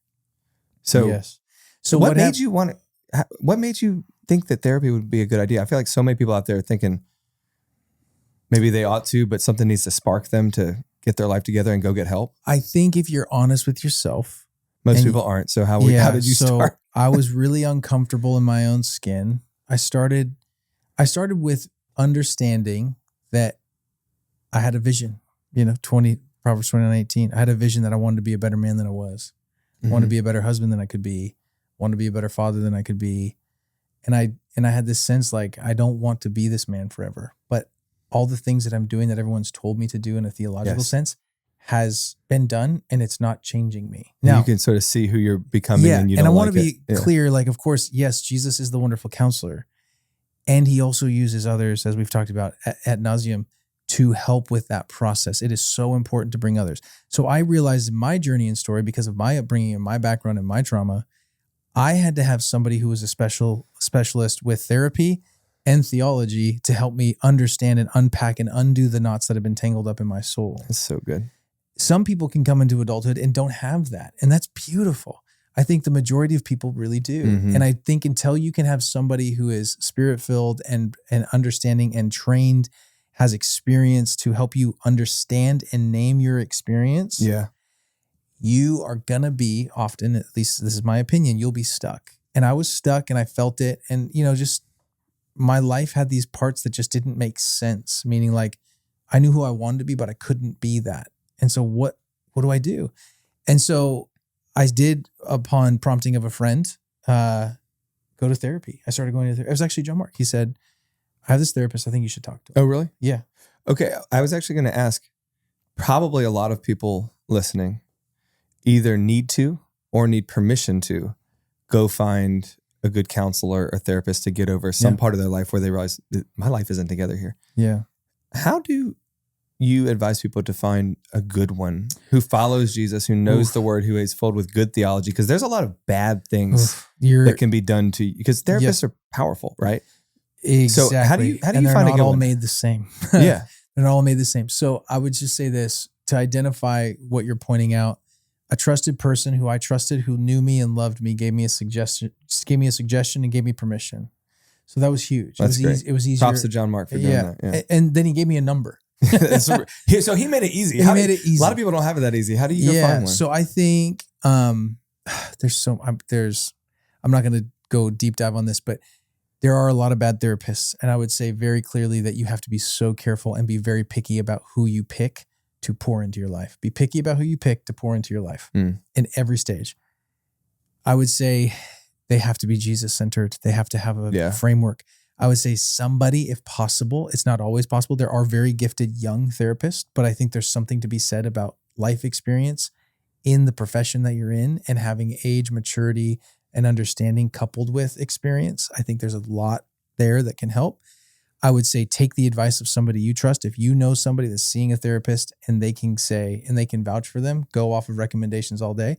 So, yes. So what made you think that therapy would be a good idea? I feel like so many people out there are thinking maybe they ought to, but something needs to spark them to get their life together and go get help. I think if you're honest with yourself, most people aren't. So how did you start? I was really uncomfortable in my own skin. I started with understanding that I had a vision, Proverbs 29:18. I had a vision that I wanted to be a better man than I was. I wanted to be a better husband than I could be. I wanted to be a better father than I could be. And I had this sense like, I don't want to be this man forever. But all the things that I'm doing that everyone's told me to do in a theological sense has been done, and it's not changing me. Now you can sort of see who you're becoming, and you don't and I want like to be clear, like, of course, yes, Jesus is the wonderful counselor, and he also uses others, as we've talked about ad nauseum, to help with that process. It is so important to bring others. So I realized in my journey and story, because of my upbringing and my background and my trauma, I had to have somebody who was a specialist with therapy and theology to help me understand and unpack and undo the knots that have been tangled up in my soul. That's so good. Some people can come into adulthood and don't have that. And that's beautiful. I think the majority of people really do. And I think until you can have somebody who is spirit-filled and understanding and trained has experience to help you understand and name your experience, Yeah. you are going to be often, at least this is my opinion, you'll be stuck. And I was stuck and I felt it. And, just my life had these parts that just didn't make sense, meaning like I knew who I wanted to be, but I couldn't be that. And so what do I do? And so I did, upon prompting of a friend, go to therapy. I started going to therapy. It was actually John Mark. He said, I have this therapist. I think you should talk to him. Oh, really? Yeah. Okay. I was actually going to ask, probably a lot of people listening either need to or need permission to go find a good counselor or therapist to get over some part of their life where they realize that my life isn't together here. Yeah. How do you advise people to find a good one who follows Jesus, who knows the word, who is filled with good theology? Because there's a lot of bad things that can be done to you, because therapists are powerful, right? Exactly. So how do you find a good one? They're not all made the same. Yeah. They're not all made the same. So I would just say this to identify what you're pointing out. A trusted person who I trusted, who knew me and loved me, gave me a suggestion and gave me permission. So that was huge. That's great. It was easier. Props to John Mark for doing that. Yeah. And then he gave me a number. So he made it easy. He made it easy. A lot of people don't have it that easy. How do you go find one? So I think I'm not going to go deep dive on this, but there are a lot of bad therapists. And I would say very clearly that you have to be so careful and be very picky about who you pick to pour into your life. Be picky about who you pick to pour into your life in every stage. I would say they have to be Jesus-centered. They have to have a framework. I would say somebody, if possible, it's not always possible. There are very gifted young therapists, but I think there's something to be said about life experience in the profession that you're in and having age, maturity, and understanding coupled with experience. I think there's a lot there that can help. I would say take the advice of somebody you trust. If you know somebody that's seeing a therapist and they can vouch for them, go off of recommendations all day.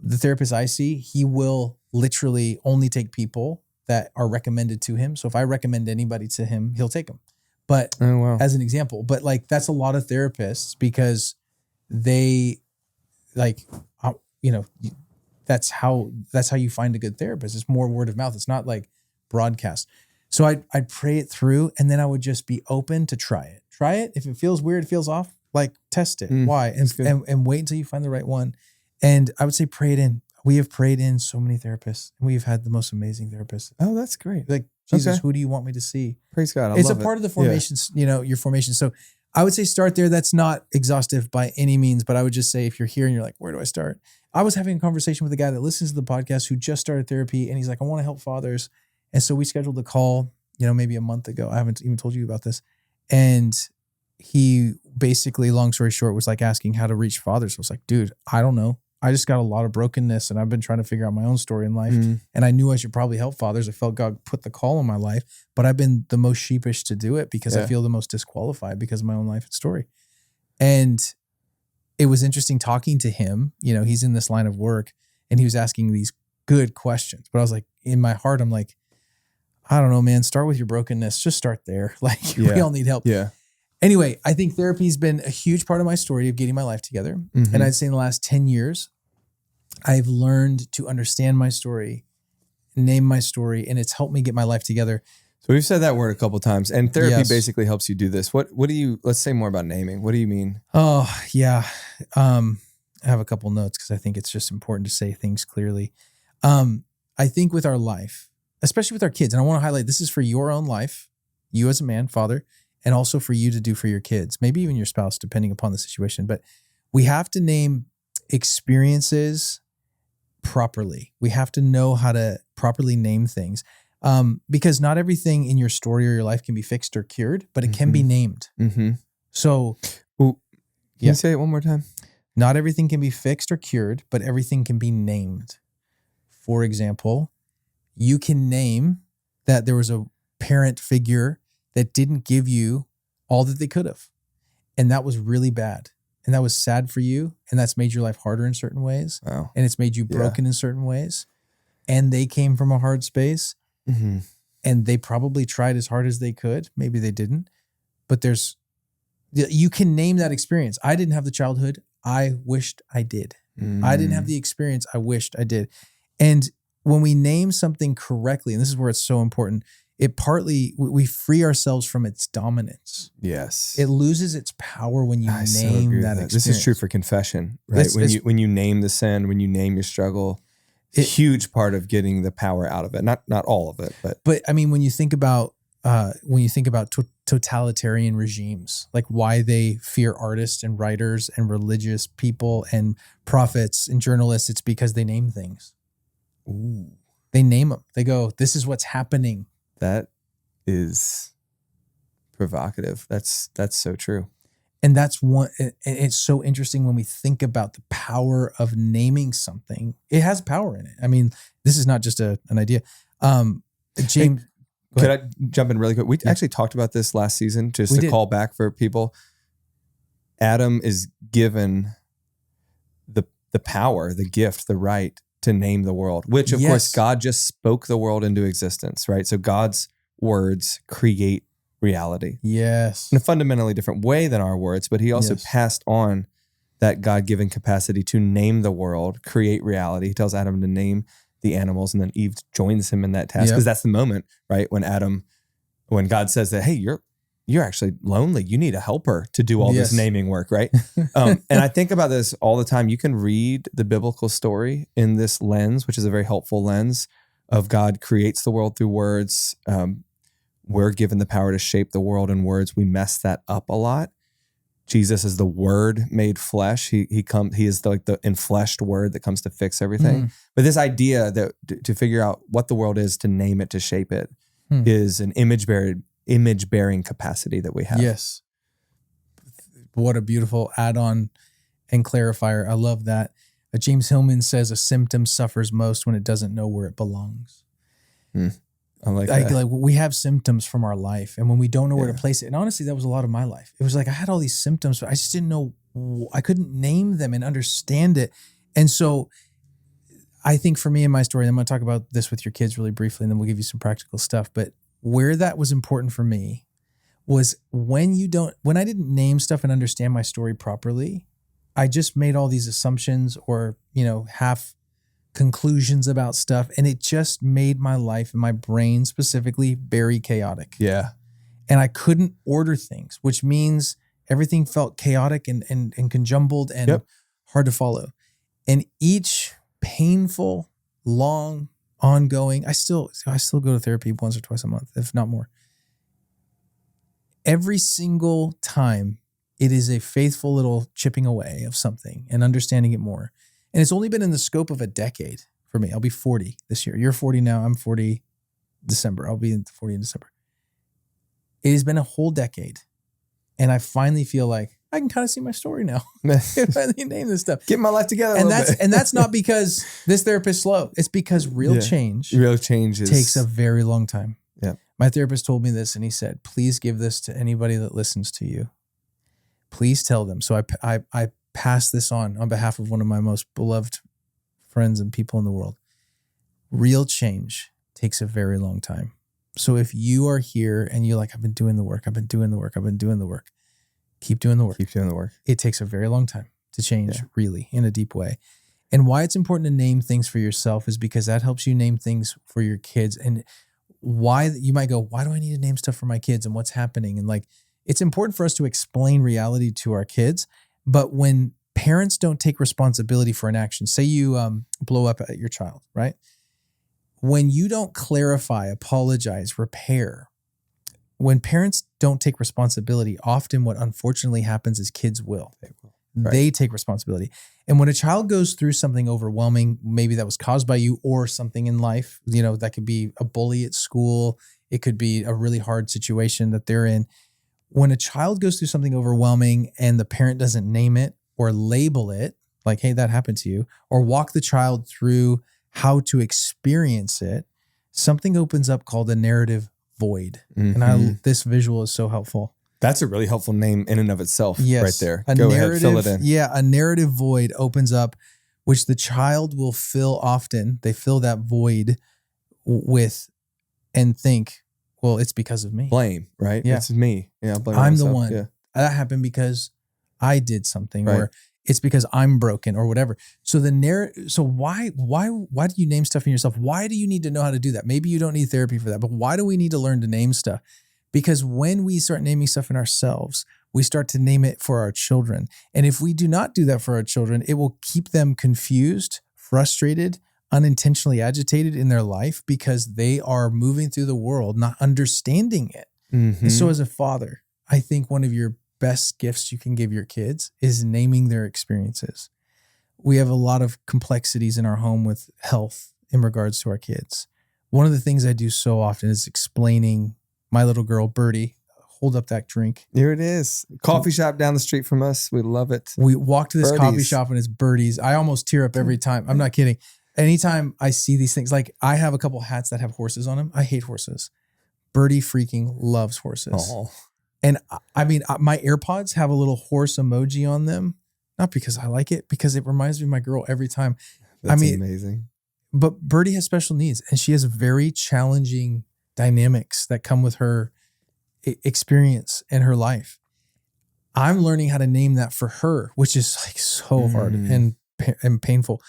The therapist I see, he will literally only take people that are recommended to him. So if I recommend anybody to him, he'll take them. But as an example, but like that's a lot of therapists because they that's how you find a good therapist. It's more word of mouth. It's not like broadcast. So I'd pray it through and then I would just be open to try it. Try it. If it feels weird, it feels off, like test it. Why? And wait until you find the right one. And I would say pray it in. We have prayed in so many therapists and we've had the most amazing therapists. Oh, that's great. Like, Jesus, who do you want me to see? Praise God. It's a part of the formations, your formation. So I would say start there. That's not exhaustive by any means, but I would just say if you're here and you're like, where do I start? I was having a conversation with a guy that listens to the podcast who just started therapy and he's like, I want to help fathers. And so we scheduled a call, maybe a month ago. I haven't even told you about this. And he basically, long story short, was like asking how to reach fathers. I was like, dude, I don't know. I just got a lot of brokenness and I've been trying to figure out my own story in life. And I knew I should probably help fathers. I felt God put the call in my life, but I've been the most sheepish to do it because I feel the most disqualified because of my own life and story. And it was interesting talking to him. He's in this line of work and he was asking these good questions, but I was like, in my heart, I'm like, I don't know, man, start with your brokenness. Just start there. Like we all need help. Yeah. Anyway, I think therapy has been a huge part of my story of getting my life together. And I'd say in the last 10 years, I've learned to understand my story, name my story, and it's helped me get my life together. So we've said that word a couple of times, and therapy basically helps you do this. What do you, let's say more about naming. What do you mean? Oh, yeah. I have a couple notes because I think it's just important to say things clearly. I think with our life, especially with our kids, and I want to highlight, this is for your own life, you as a man, father, and also for you to do for your kids, maybe even your spouse, depending upon the situation. But we have to name experiences properly. We have to know how to properly name things because not everything in your story or your life can be fixed or cured, but it can be named. So can you say it one more time? Not everything can be fixed or cured, but everything can be named. For example, you can name that there was a parent figure that didn't give you all that they could have. And that was really bad. And that was sad for you. And that's made your life harder in certain ways. Wow. And it's made you broken in certain ways. And they came from a hard space. And they probably tried as hard as they could. Maybe they didn't. But you can name that experience. I didn't have the childhood I wished I did. I didn't have the experience I wished I did. And when we name something correctly, and this is where it's so important, we free ourselves from its dominance. Yes. It loses its power when you name that experience. This is true for confession, right? When you name the sin, when you name your struggle, it's a huge part of getting the power out of it. Not all of it, but I mean, when you think about totalitarian regimes, like why they fear artists and writers and religious people and prophets and journalists, it's because they name things. Ooh. They name them. They go, this is what's happening. That is provocative. That's so true. And that's one, it's so interesting when we think about the power of naming something. It has power in it. I mean, this is not just an idea. James, could I jump in really quick? We actually talked about this last season, just to call back for people. Adam is given the power, the gift, the right to name the world, which of course God just spoke the world into existence, right? So God's words create reality. Yes. In a fundamentally different way than our words, but he also passed on that God-given capacity to name the world, create reality. He tells Adam to name the animals, and then Eve joins him in that task, because that's the moment, right? When God says that, hey, you're actually lonely. You need a helper to do all this naming work, right? And I think about this all the time. You can read the biblical story in this lens, which is a very helpful lens of God creates the world through words. We're given the power to shape the world in words. We mess that up a lot. Jesus is the Word made flesh. He is like the enfleshed Word that comes to fix everything. But this idea that to figure out what the world is, to name it, to shape it, is an image bearing capacity that we have. Yes. What a beautiful add-on and clarifier. I love that. James Hillman says a symptom suffers most when it doesn't know where it belongs. I like that. Like we have symptoms from our life, and when we don't know where to place it, and honestly, that was a lot of my life. It was like I had all these symptoms, but I just didn't know, I couldn't name them and understand it. And so I think for me in my story, and I'm going to talk about this with your kids really briefly, and then we'll give you some practical stuff. But where that was important for me was when I didn't name stuff and understand my story properly, I just made all these assumptions or, half conclusions about stuff. And it just made my life and my brain specifically very chaotic. Yeah. And I couldn't order things, which means everything felt chaotic and conjumbled and hard to follow. And each painful, long, ongoing, I still go to therapy once or twice a month, if not more. Every single time, it is a faithful little chipping away of something and understanding it more. And it's only been in the scope of a decade for me. I'll be 40 this year. You're 40 now. I'm 40 December. I'll be 40 in December. It has been a whole decade. And I finally feel like I can kind of see my story now. I finally name this stuff. Get my life together and that's not because this therapist is slow. It's because real change takes a very long time. Yeah. My therapist told me this, and he said, please give this to anybody that listens to you. Please tell them. So I pass this on behalf of one of my most beloved friends and people in the world. Real change takes a very long time. So if you are here and you're like, I've been doing the work, keep doing the work. Keep doing the work. It takes a very long time to change, really, in a deep way. And why it's important to name things for yourself is because that helps you name things for your kids. And why you might go, why do I need to name stuff for my kids and what's happening? And like, it's important for us to explain reality to our kids. But when parents don't take responsibility for an action, say you blow up at your child, right? When you don't clarify, apologize, repair, when parents don't take responsibility, often what unfortunately happens is kids will. They take responsibility. And when a child goes through something overwhelming, maybe that was caused by you or something in life, that could be a bully at school. It could be a really hard situation that they're in. When a child goes through something overwhelming and the parent doesn't name it or label it, like, hey, that happened to you, or walk the child through how to experience it, something opens up called a narrative void. Mm-hmm. And this visual is so helpful. That's a really helpful name in and of itself, right there. Go ahead, fill it in. Yeah, a narrative void opens up, which the child will fill often. They fill that void with and think, well, it's because of me. Blame, right? Yeah. It's me. Yeah, blame I'm myself. the one. Yeah. That happened because I did something, or it's because I'm broken or whatever. So so why do you name stuff in yourself? Why do you need to know how to do that? Maybe you don't need therapy for that, but why do we need to learn to name stuff? Because when we start naming stuff in ourselves, we start to name it for our children. And if we do not do that for our children, it will keep them confused, frustrated, unintentionally agitated in their life because they are moving through the world not understanding it. And so as a father, I think one of your best gifts you can give your kids is naming their experiences. We have a lot of complexities in our home with health in regards to our kids. One of the things I do so often is explaining my little girl, Birdie, hold up that drink. Here it is. Coffee shop down the street from us. We love it. We walk to this Birdies. coffee shop and it's Birdie's. I almost tear up every time. I'm not kidding. Anytime I see these things, like I have a couple hats that have horses on them. I hate horses. Birdie freaking loves horses. Oh. And I mean, my AirPods have a little horse emoji on them. Not because I like it, because it reminds me of my girl every time. That's amazing. But Birdie has special needs and she has very challenging dynamics that come with her experience in her life. I'm learning how to name that for her, which is like so hard and painful.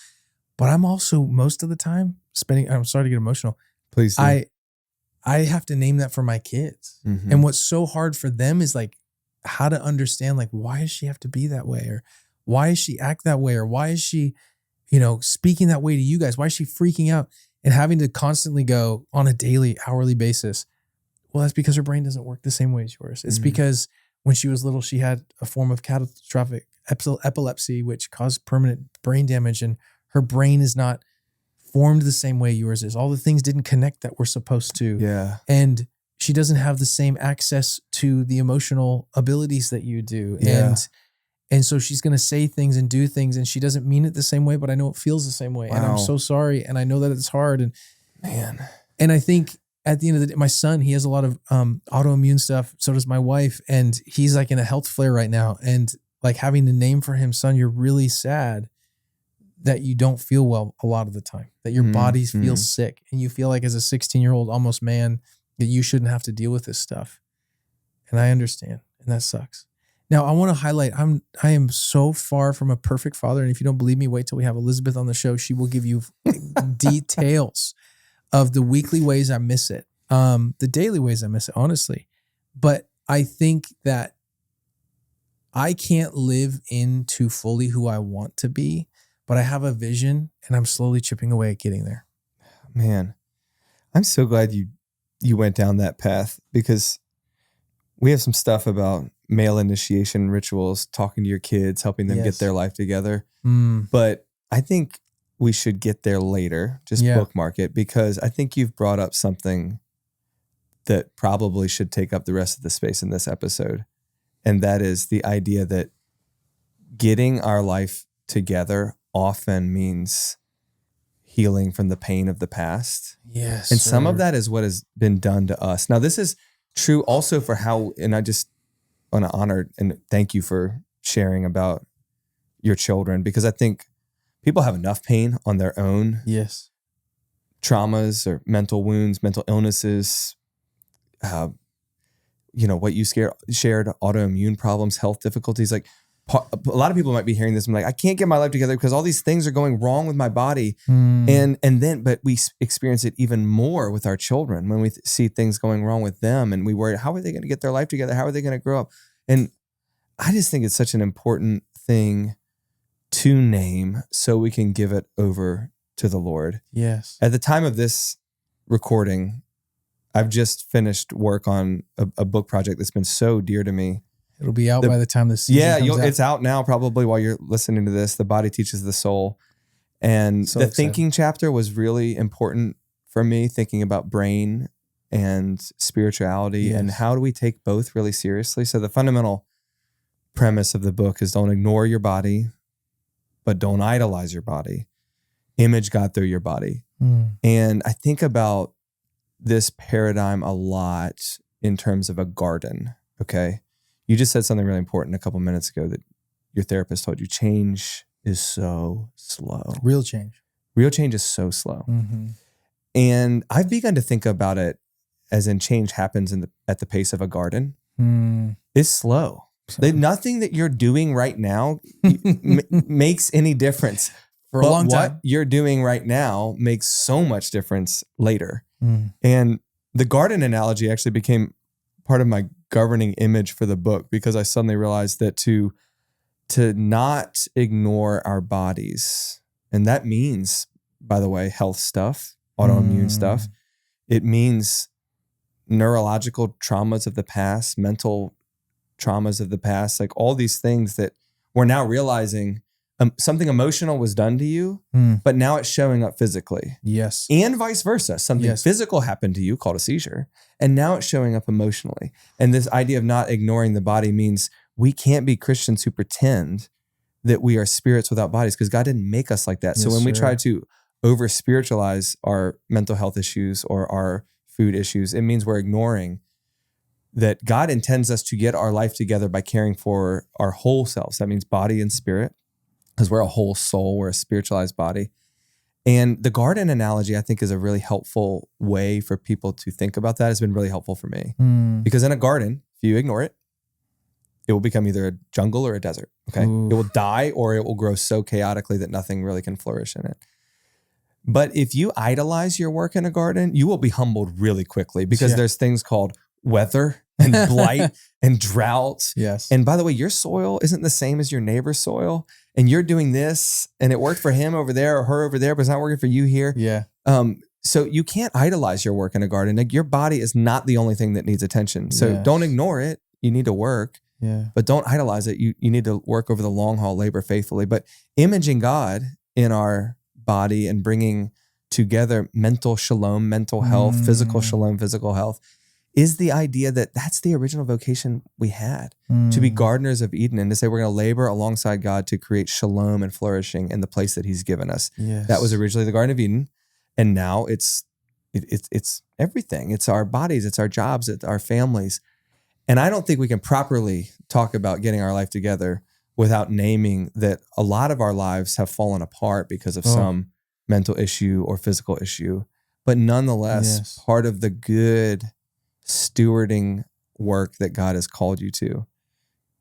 But I'm also most of the time I'm sorry to get emotional. Please do. I have to name that for my kids. And what's so hard for them is like how to understand, like, why does she have to be that way? Or why does she act that way? Or why is she, speaking that way to you guys? Why is she freaking out and having to constantly go on a daily, hourly basis? Well, that's because her brain doesn't work the same way as yours. It's because when she was little, she had a form of catastrophic epilepsy, which caused permanent brain damage. And her brain is not formed the same way yours is. All the things didn't connect that were supposed to. Yeah. And she doesn't have the same access to the emotional abilities that you do. Yeah. And so she's going to say things and do things and she doesn't mean it the same way, but I know it feels the same way. Wow. And I'm so sorry. And I know that it's hard. And man. And I think at the end of the day, my son, he has a lot of autoimmune stuff. So does my wife. And he's like in a health flare right now. And like having to name for him, son, you're really sad that you don't feel well a lot of the time, that your body feels sick and you feel like as a 16-year-old almost man that you shouldn't have to deal with this stuff. And I understand. And that sucks. Now I want to highlight, I am so far from a perfect father. And if you don't believe me, wait till we have Elizabeth on the show. She will give you details of the weekly ways I miss it. The daily ways I miss it, honestly. But I think that I can't live into fully who I want to be, but I have a vision and I'm slowly chipping away at getting there. Man, I'm so glad you went down that path because we have some stuff about male initiation rituals, talking to your kids, helping them get their life together. But I think we should get there later, just bookmark it, because I think you've brought up something that probably should take up the rest of the space in this episode. And that is the idea that getting our life together often means healing from the pain of the past. Yes. And some of that is what has been done to us. Now, this is true also for how, and I just want to honor and thank you for sharing about your children, because I think people have enough pain on their own. Yes. Traumas or mental wounds, mental illnesses, what you shared, autoimmune problems, health difficulties. Like a lot of people might be hearing this and be like, I can't get my life together because all these things are going wrong with my body. But we experience it even more with our children when we see things going wrong with them and we worry, how are they going to get their life together? How are they going to grow up? And I just think it's such an important thing to name so we can give it over to the Lord. Yes. At the time of this recording, I've just finished work on a book project that's been so dear to me. It'll be out by the time this season comes out. It's out now probably while you're listening to this. The Body Teaches the Soul. And the thinking chapter was really important for me, thinking about brain and spirituality and how do we take both really seriously. So the fundamental premise of the book is don't ignore your body, but don't idolize your body. Image God through your body. And I think about this paradigm a lot in terms of a garden, okay? You just said something really important a couple minutes ago that your therapist told you. Change is so slow. Real change. Real change is so slow. And I've begun to think about it as in change happens at the pace of a garden. It's slow. Nothing that you're doing right now makes any difference. For a long time. What you're doing right now makes so much difference later. Mm. And the garden analogy actually became part of my governing image for the book, because I suddenly realized that to not ignore our bodies, and that means, by the way, health stuff, autoimmune stuff. It means neurological traumas of the past, mental traumas of the past, like all these things that we're now realizing something emotional was done to you, but now it's showing up physically. Yes. And vice versa. Something physical happened to you called a seizure, and now it's showing up emotionally. And this idea of not ignoring the body means we can't be Christians who pretend that we are spirits without bodies, because God didn't make us like that. So when we try to over spiritualize our mental health issues or our food issues, it means we're ignoring that God intends us to get our life together by caring for our whole selves. That means body and spirit, because we're a whole soul, we're a spiritualized body. And the garden analogy, I think, is a really helpful way for people to think about that. It's been really helpful for me. Because in a garden, if you ignore it, it will become either a jungle or a desert. Okay. Ooh. It will die, or it will grow so chaotically that nothing really can flourish in it. But if you idolize your work in a garden, you will be humbled really quickly, because there's things called weather and blight and drought. Yes. And by the way, your soil isn't the same as your neighbor's soil. And you're doing this, and it worked for him over there or her over there, but it's not working for you here. Yeah. So you can't idolize your work in a garden. Like, your body is not the only thing that needs attention. So don't ignore it. You need to work. Yeah. But don't idolize it. You need to work over the long haul, labor faithfully. But imaging God in our body and bringing together mental shalom, mental health, physical shalom, physical health, is the idea that that's the original vocation we had, to be gardeners of Eden, and to say we're going to labor alongside God to create shalom and flourishing in the place that he's given us. Yes. That was originally the Garden of Eden. And now it's everything. It's our bodies, it's our jobs, it's our families. And I don't think we can properly talk about getting our life together without naming that a lot of our lives have fallen apart because of some mental issue or physical issue. But nonetheless, part of the good stewarding work that God has called you to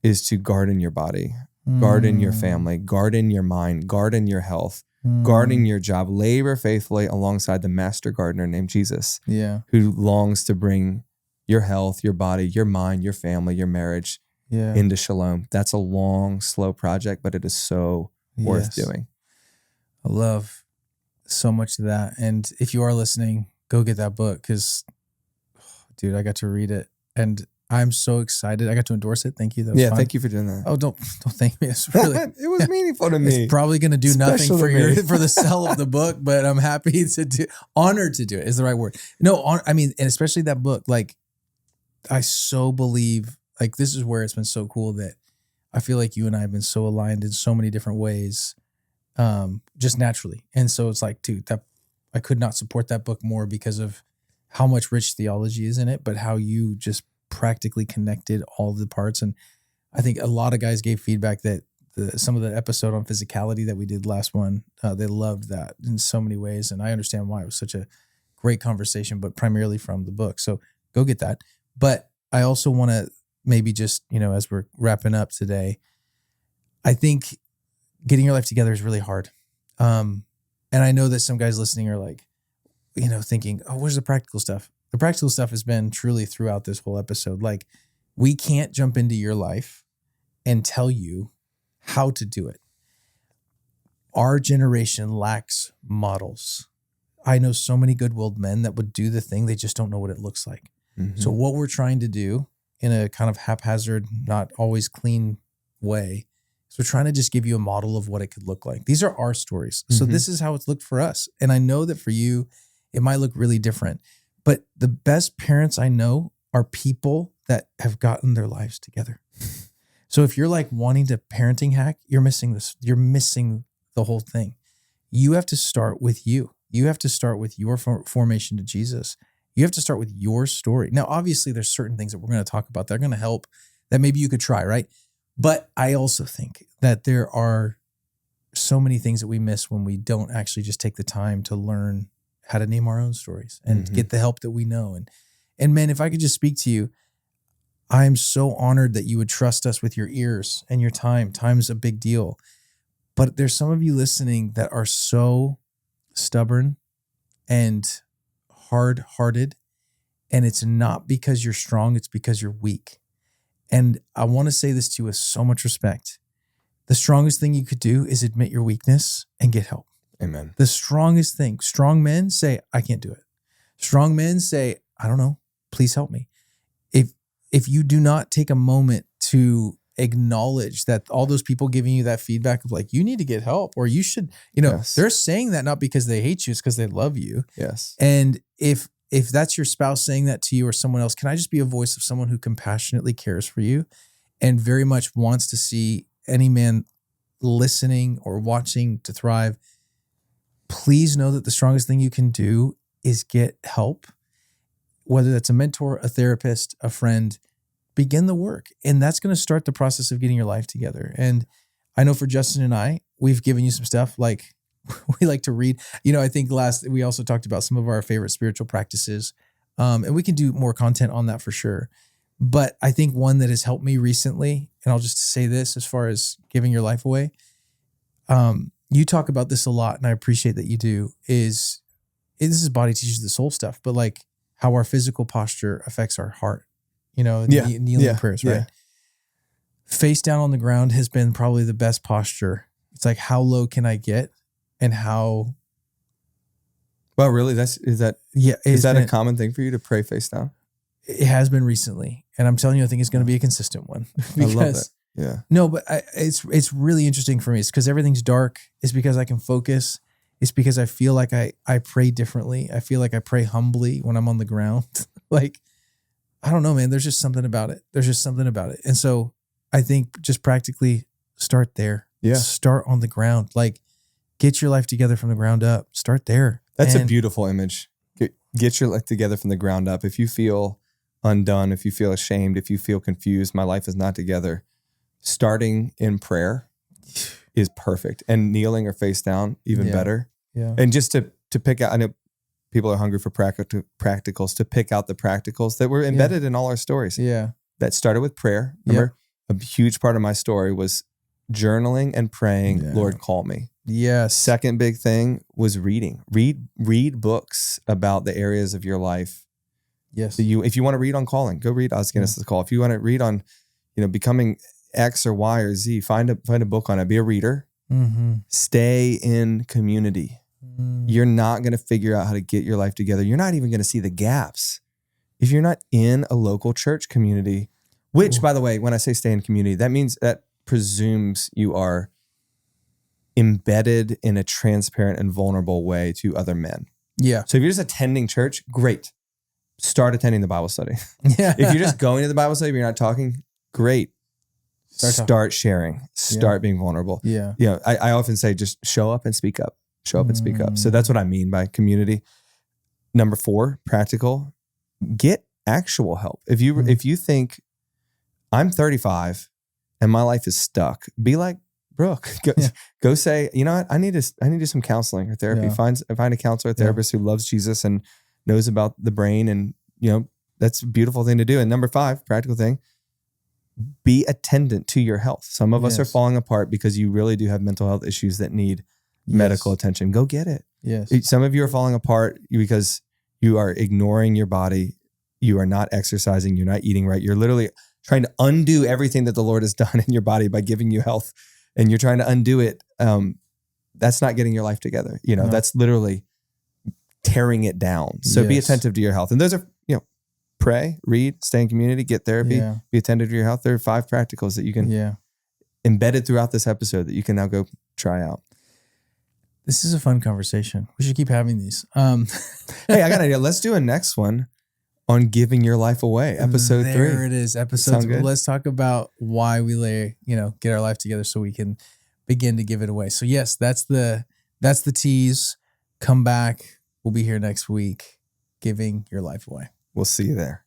is to garden your body, garden your family, garden your mind, garden your health, garden your job, labor faithfully alongside the master gardener named Jesus, who longs to bring your health, your body, your mind, your family, your marriage into shalom. That's a long, slow project, but it is so worth doing. I love so much of that. And if you are listening, go get that book, because dude, I got to read it and I'm so excited. I got to endorse it. Thank you. That was fun. Thank you for doing that. Oh, don't thank me. It's really, it was meaningful to me. It's probably going to do nothing for the sell of the book, but I'm happy to honored to do it is the right word. No, I mean, and especially that book, like, I so believe, like, this is where it's been so cool that I feel like you and I have been so aligned in so many different ways, just naturally. And so it's like, dude, that I could not support that book more because of how much rich theology is in it, but how you just practically connected all of the parts. And I think a lot of guys gave feedback that some of the episode on physicality that we did last one, they loved that in so many ways. And I understand why it was such a great conversation, but primarily from the book. So go get that. But I also want to maybe just, as we're wrapping up today, I think getting your life together is really hard. And I know that some guys listening are like, thinking, oh, where's the practical stuff? The practical stuff has been truly throughout this whole episode. Like, we can't jump into your life and tell you how to do it. Our generation lacks models. I know so many good-willed men that would do the thing. They just don't know what it looks like. Mm-hmm. So what we're trying to do in a kind of haphazard, not always clean way, is we're trying to just give you a model of what it could look like. These are our stories. So this is how it's looked for us. And I know that for you, it might look really different. But the best parents I know are people that have gotten their lives together. So if you're like wanting to parenting hack, you're missing this. You're missing the whole thing. You have to start with you. You have to start with your formation to Jesus. You have to start with your story. Now, obviously, there's certain things that we're going to talk about that are going to help that maybe you could try, right? But I also think that there are so many things that we miss when we don't actually just take the time to learn how to name our own stories and get the help that we know. And man, if I could just speak to you, I'm so honored that you would trust us with your ears and your time. Time's a big deal. But there's some of you listening that are so stubborn and hard-hearted, and it's not because you're strong, it's because you're weak. And I want to say this to you with so much respect. The strongest thing you could do is admit your weakness and get help. Amen. The strongest thing. Strong men say, I can't do it. Strong men say, I don't know, please help me. If you do not take a moment to acknowledge that all those people giving you that feedback of like, you need to get help, or you should, Yes. they're saying that not because they hate you, it's because they love you. Yes. And if that's your spouse saying that to you or someone else, can I just be a voice of someone who compassionately cares for you and very much wants to see any man listening or watching to thrive? Please know that the strongest thing you can do is get help, whether that's a mentor, a therapist, a friend. Begin the work. And that's going to start the process of getting your life together. And I know for Justin and I, we've given you some stuff like we like to read. I think we also talked about some of our favorite spiritual practices. And we can do more content on that for sure. But I think one that has helped me recently, and I'll just say this as far as giving your life away. You talk about this a lot, and I appreciate that you do, this is body teaches the soul stuff, but like how our physical posture affects our heart, kneeling prayers, right? Face down on the ground has been probably the best posture. It's like, how low can I get and how. Well, really, is that a common thing for you to pray face down? It has been recently. And I'm telling you, I think it's going to be a consistent one. Because, I love that. Yeah. No, but it's really interesting for me. It's because everything's dark. It's because I can focus. It's because I feel like I pray differently. I feel like I pray humbly when I'm on the ground. Like, I don't know, man. There's just something about it. And so I think just practically start there. Yeah. Start on the ground. Like, get your life together from the ground up. Start there. That's a beautiful image. Get your life together from the ground up. If you feel undone, if you feel ashamed, if you feel confused, my life is not together, starting in prayer is perfect. And kneeling or face down, even better. Yeah. And just to pick out, I know people are hungry for practicals, to pick out the practicals that were embedded in all our stories. Yeah. That started with prayer. Remember, a huge part of my story was journaling and praying, Lord, call me. Yes. Second big thing was reading. Read books about the areas of your life. Yes. If you want to read on calling, go read Osgenesis Call. If you want to read on, becoming X or Y or Z, find a book on it. Be a reader. Mm-hmm. Stay in community. You're not going to figure out how to get your life together. You're not even going to see the gaps if you're not in a local church community, which, by the way, when I say stay in community, that presumes you are embedded in a transparent and vulnerable way to other men. Yeah. So if you're just attending church, great. Start attending the Bible study. Yeah. If you're just going to the Bible study but you're not talking, great. Start sharing. Start being vulnerable. Yeah. I often say just show up and speak up. Show up and speak up. So that's what I mean by community. Number 4, practical. Get actual help. If you think I'm 35 and my life is stuck, be like Brooke. Go say, you know what? I need to do some counseling or therapy. Yeah. Find a counselor or therapist who loves Jesus and knows about the brain, and that's a beautiful thing to do. And number 5, practical thing, be attendant to your health. Some of us are falling apart because you really do have mental health issues that need medical attention. Go get it. Yes. Some of you are falling apart because you are ignoring your body. You are not exercising. You're not eating right. You're literally trying to undo everything that the Lord has done in your body by giving you health, and you're trying to undo it. That's not getting your life together. That's literally tearing it down. So be attentive to your health. And those are, pray, read, stay in community, get therapy, be attentive to your health. There are 5 practicals that you can embedded throughout this episode that you can now go try out. This is a fun conversation. We should keep having these. Hey, I got an idea. Let's do a next one on giving your life away. Episode 3. There it is. Episode 3. Let's talk about why we get our life together so we can begin to give it away. So yes, that's the tease. Come back. We'll be here next week, giving your life away. We'll see you there.